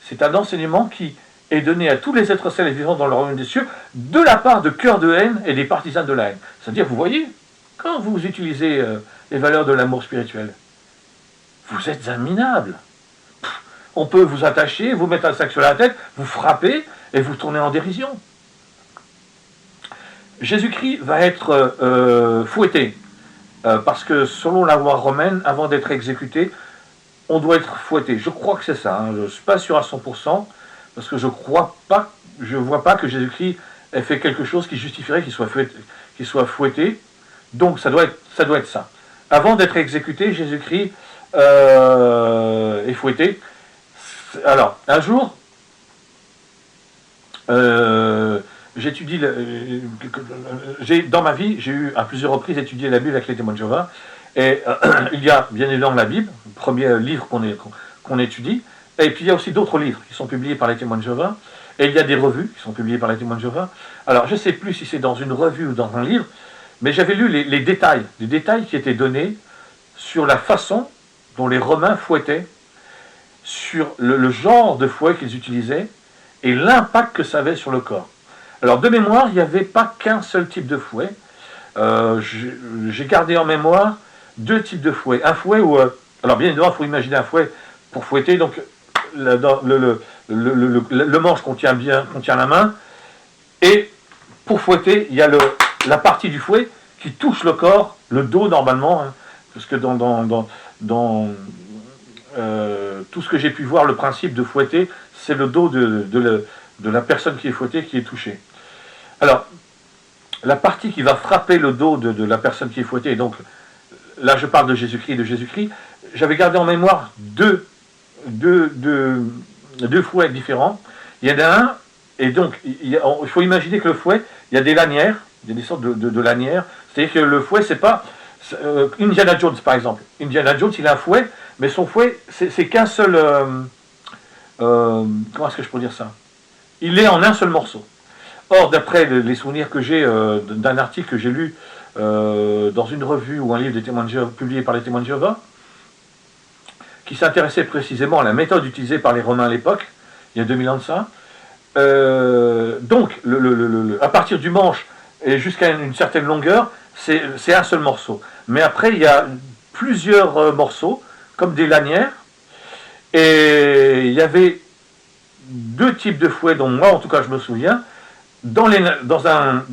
c'est un enseignement qui est donné à tous les êtres célestes vivants dans le royaume des cieux, de la part de cœurs de haine et des partisans de la haine. C'est-à-dire, vous voyez, quand vous utilisez les valeurs de l'amour spirituel, vous êtes un minable. On peut vous attacher, vous mettre un sac sur la tête, vous frapper et vous tourner en dérision. Jésus-Christ va être fouetté, parce que selon la loi romaine, avant d'être exécuté, on doit être fouetté. Je crois que c'est ça, hein. Je ne suis pas sûr à 100%, parce que je ne vois pas que Jésus-Christ ait fait quelque chose qui justifierait qu'il soit fouetté. Donc ça doit être ça. Avant d'être exécuté, Jésus-Christ est fouetté. Alors, un jour, j'étudie, dans ma vie, j'ai eu à plusieurs reprises étudié la Bible avec les témoins de Jéhovah, et il y a bien évidemment la Bible, le premier livre qu'on étudie, et puis il y a aussi d'autres livres qui sont publiés par les témoins de Jéhovah, et il y a des revues qui sont publiées par les témoins de Jéhovah. Alors, je ne sais plus si c'est dans une revue ou dans un livre, mais j'avais lu les détails qui étaient donnés sur la façon dont les Romains fouettaient, sur le genre de fouet qu'ils utilisaient, et l'impact que ça avait sur le corps. Alors, de mémoire, il n'y avait pas qu'un seul type de fouet. J'ai gardé en mémoire deux types de fouets. Un fouet où... alors, bien évidemment, il faut imaginer un fouet pour fouetter. Donc, le manche contient la main. Et pour fouetter, il y a la partie du fouet qui touche le corps, le dos normalement. Hein, parce que dans tout ce que j'ai pu voir, le principe de fouetter, c'est le dos de la personne qui est fouettée qui est touchée. Alors, la partie qui va frapper le dos de la personne qui est fouettée, et donc là je parle de Jésus-Christ, j'avais gardé en mémoire deux fouets différents. Il y en a un, et donc il faut imaginer que le fouet, il y a des lanières, il y a des sortes de lanières, c'est-à-dire que le fouet, c'est pas... Indiana Jones par exemple. Indiana Jones, il a un fouet, mais son fouet, c'est qu'un seul... comment est-ce que je peux dire ça? Il est en un seul morceau. Or, d'après les souvenirs que j'ai d'un article que j'ai lu dans une revue ou un livre des témoins de Jéhovah, publié par les témoins de Jéhovah, qui s'intéressait précisément à la méthode utilisée par les Romains à l'époque, il y a 2000 ans de ça, donc, à partir du manche et jusqu'à une certaine longueur, c'est un seul morceau. Mais après, il y a plusieurs morceaux, comme des lanières, et il y avait deux types de fouets dont moi, en tout cas, je me souviens. Dans un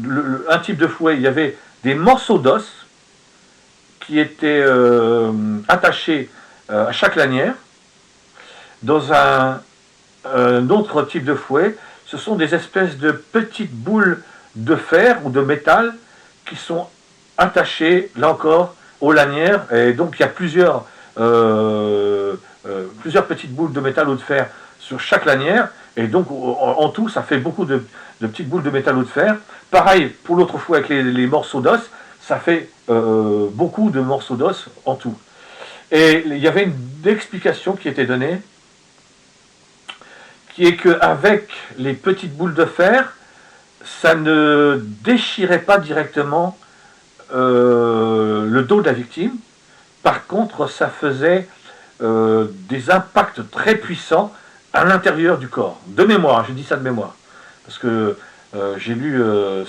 type de fouet, il y avait des morceaux d'os qui étaient attachés à chaque lanière. Dans un autre type de fouet, ce sont des espèces de petites boules de fer ou de métal qui sont attachées, là encore, aux lanières. Et donc, il y a plusieurs petites boules de métal ou de fer sur chaque lanière. Et donc, en tout, ça fait beaucoup de petites boules de métal ou de fer. Pareil, pour l'autre fois avec les morceaux d'os, ça fait beaucoup de morceaux d'os en tout. Et il y avait une explication qui était donnée, qui est qu'avec les petites boules de fer, ça ne déchirait pas directement le dos de la victime. Par contre, ça faisait des impacts très puissants à l'intérieur du corps. De mémoire, je dis ça de mémoire. Parce que j'ai lu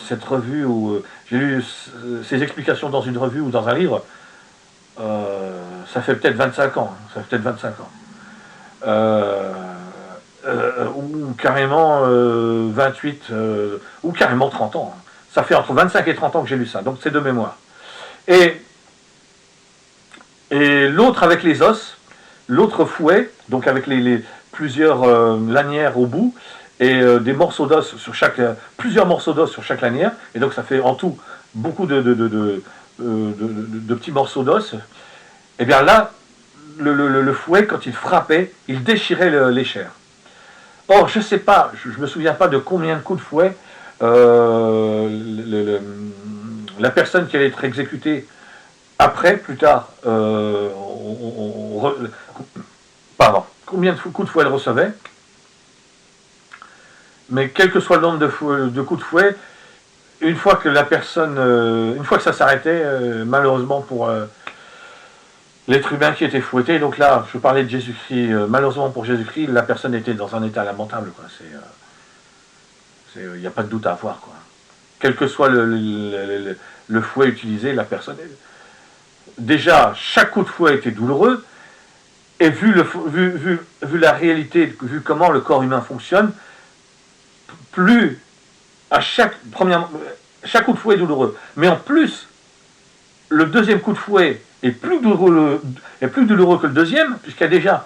cette revue, ou j'ai lu ces explications dans une revue ou dans un livre, ça fait peut-être 25 ans. Ça fait peut-être 25 ans. Ou carrément 28, ou carrément 30 ans. Ça fait entre 25 et 30 ans que j'ai lu ça, donc c'est de mémoire. Et l'autre avec les os, l'autre fouet, donc avec plusieurs lanières au bout, et des morceaux d'os sur plusieurs morceaux d'os sur chaque lanière, et donc ça fait en tout beaucoup de petits morceaux d'os. Et bien là, le fouet, quand il frappait, il déchirait les chairs. Or, je ne sais pas, je ne me souviens pas de combien de coups de fouet la personne qui allait être exécutée après, plus tard, pardon, combien de coups de fouet elle recevait, mais quel que soit le nombre de coups de fouet, une fois que la personne, une fois que ça s'arrêtait, malheureusement pour l'être humain qui était fouetté, donc là, je parlais de Jésus-Christ, malheureusement pour Jésus-Christ, la personne était dans un état lamentable, quoi. Il n'y a pas de doute à avoir, quoi. Quel que soit le fouet utilisé, la personne... Déjà, chaque coup de fouet était douloureux, et vu la réalité, vu comment le corps humain fonctionne, plus à chaque coup de fouet est douloureux. Mais en plus, le deuxième coup de fouet est plus douloureux que le deuxième, puisqu'il y a déjà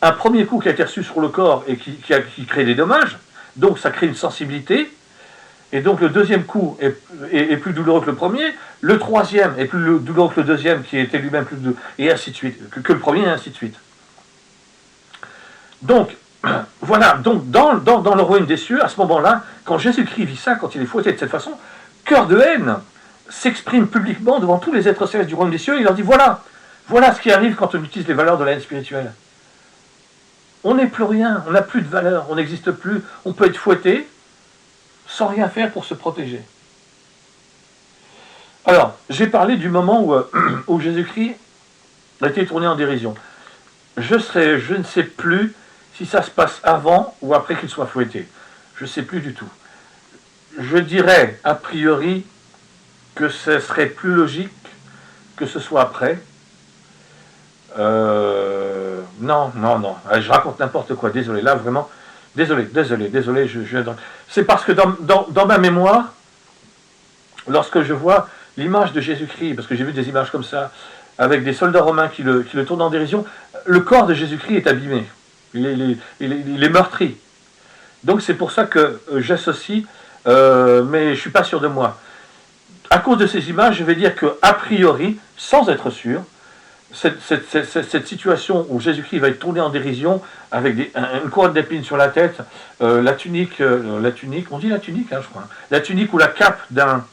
un premier coup qui a été reçu sur le corps et qui crée des dommages, donc ça crée une sensibilité, et donc le deuxième coup est plus douloureux que le premier, le troisième est plus douloureux que le deuxième, qui était lui-même plus douloureux, et ainsi de suite, que le premier, et ainsi de suite. Donc, voilà, donc dans le royaume des cieux, à ce moment-là, quand Jésus-Christ vit ça, quand il est fouetté de cette façon, cœur de haine s'exprime publiquement devant tous les êtres célestes du royaume des cieux, et il leur dit, voilà ce qui arrive quand on utilise les valeurs de la haine spirituelle. On n'est plus rien, on n'a plus de valeur, on n'existe plus, on peut être fouetté sans rien faire pour se protéger. Alors, j'ai parlé du moment où Jésus-Christ a été tourné en dérision. Je ne sais plus si ça se passe avant ou après qu'il soit fouetté. Je ne sais plus du tout. Je dirais, a priori, que ce serait plus logique que ce soit après. Non. Je raconte n'importe quoi. Désolé, là, vraiment. Désolé. C'est parce que dans ma mémoire, lorsque je vois l'image de Jésus-Christ, parce que j'ai vu des images comme ça, avec des soldats romains qui le tournent en dérision, le corps de Jésus-Christ est abîmé. Il est meurtri. Donc c'est pour ça que j'associe, mais je ne suis pas sûr de moi. À cause de ces images, je vais dire qu'a priori, sans être sûr, cette situation où Jésus-Christ va être tourné en dérision avec une couronne d'épines sur la tête, la tunique, on dit la tunique, hein, je crois, la tunique ou la cape d'un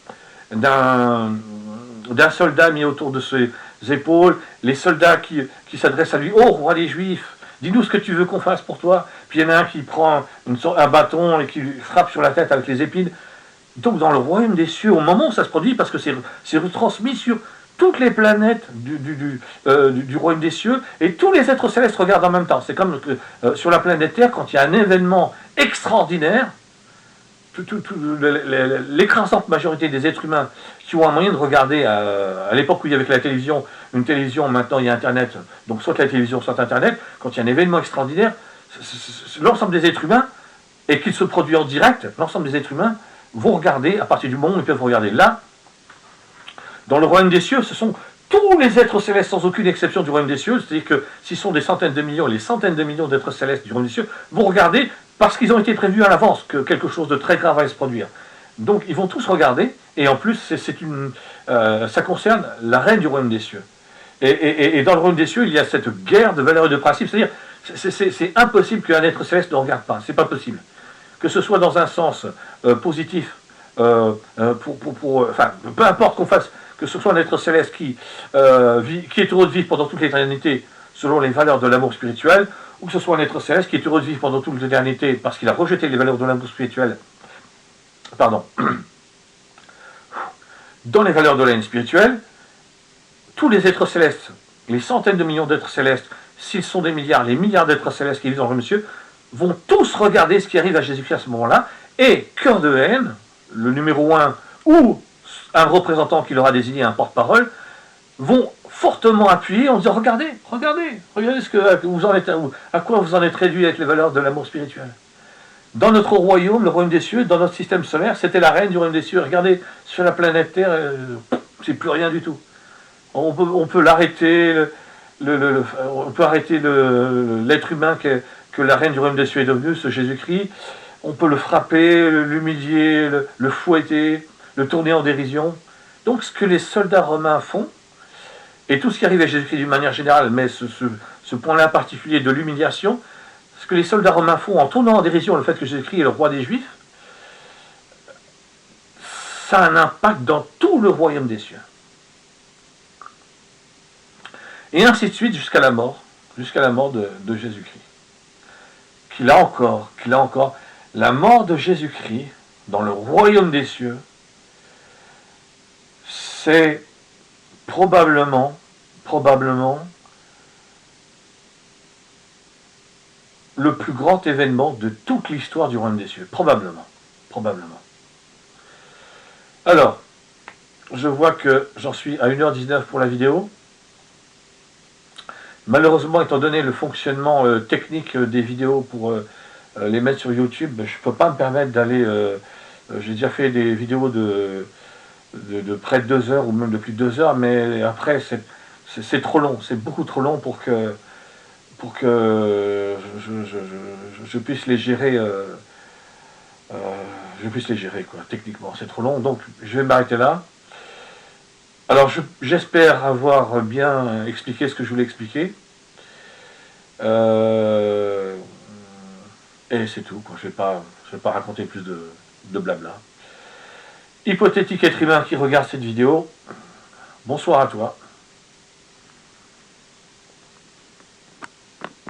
soldat mis autour de ses épaules, les soldats qui s'adressent à lui, oh roi des Juifs, dis-nous ce que tu veux qu'on fasse pour toi. Puis il y en a un qui prend un bâton et qui lui frappe sur la tête avec les épines. Donc dans le royaume des cieux, au moment où ça se produit, parce que c'est retransmis sur toutes les planètes du royaume des cieux, et tous les êtres célestes regardent en même temps. C'est comme sur la planète Terre, quand il y a un événement extraordinaire, l'écrasante majorité des êtres humains qui ont un moyen de regarder, à l'époque où il y avait la télévision, une télévision, maintenant il y a Internet, donc soit la télévision, soit Internet, quand il y a un événement extraordinaire, l'ensemble des êtres humains, et qu'il se produit en direct, l'ensemble des êtres humains vont regarder, à partir du moment où ils peuvent regarder. Là, dans le royaume des cieux, ce sont tous les êtres célestes, sans aucune exception du royaume des cieux, c'est-à-dire que s'ils sont des centaines de millions, les centaines de millions d'êtres célestes du royaume des cieux vont regarder parce qu'ils ont été prévus à l'avance que quelque chose de très grave allait se produire. Donc ils vont tous regarder, et en plus ça concerne la reine du royaume des cieux. Et dans le royaume des cieux, il y a cette guerre de valeurs et de principes, c'est-à-dire c'est impossible qu'un être céleste ne regarde pas, c'est pas possible. Que ce soit dans un sens positif, enfin, peu importe qu'on fasse, que ce soit un être céleste qui est heureux de vivre pendant toute l'éternité selon les valeurs de l'amour spirituel, ou que ce soit un être céleste qui est heureux de vivre pendant toute l'éternité parce qu'il a rejeté les valeurs de l'amour spirituel, dans les valeurs de la haine spirituelle, tous les êtres célestes, les centaines de millions d'êtres célestes, s'ils sont des milliards, les milliards d'êtres célestes qui vivent dans le royaume des cieux, vont tous regarder ce qui arrive à Jésus-Christ à ce moment-là, et cœur de haine, le numéro 1, ou un représentant qui leur a désigné un porte-parole, vont fortement appuyer en disant regardez ce que vous en êtes, à quoi vous en êtes réduit avec les valeurs de l'amour spirituel. Dans notre royaume, le royaume des cieux, dans notre système solaire, c'était la reine du royaume des cieux. Regardez, sur la planète Terre, c'est plus rien du tout. On peut l'arrêter, on peut arrêter l'être humain que la reine du royaume des cieux est devenue, ce Jésus-Christ. On peut le frapper, l'humilier, le fouetter, le tourner en dérision. Donc ce que les soldats romains font, et tout ce qui arrive à Jésus-Christ d'une manière générale, mais ce point-là en particulier de l'humiliation, ce que les soldats romains font en tournant en dérision le fait que Jésus-Christ est le roi des Juifs, ça a un impact dans tout le royaume des cieux. Et ainsi de suite jusqu'à la mort de Jésus-Christ. Qu'il a encore, la mort de Jésus-Christ dans le royaume des cieux, c'est probablement le plus grand événement de toute l'histoire du royaume des cieux. Probablement. Alors, je vois que j'en suis à 1h19 pour la vidéo. Malheureusement, étant donné le fonctionnement technique des vidéos pour les mettre sur YouTube, je ne peux pas me permettre d'aller... j'ai déjà fait des vidéos de près de 2 heures ou même de plus de 2 heures, mais après c'est trop long, c'est beaucoup trop long pour que je puisse les gérer, quoi, techniquement, c'est trop long, donc je vais m'arrêter là. Alors j'espère avoir bien expliqué ce que je voulais expliquer. Et c'est tout, quoi. Je vais pas raconter plus de blabla. Hypothétique être humain qui regarde cette vidéo, bonsoir à toi.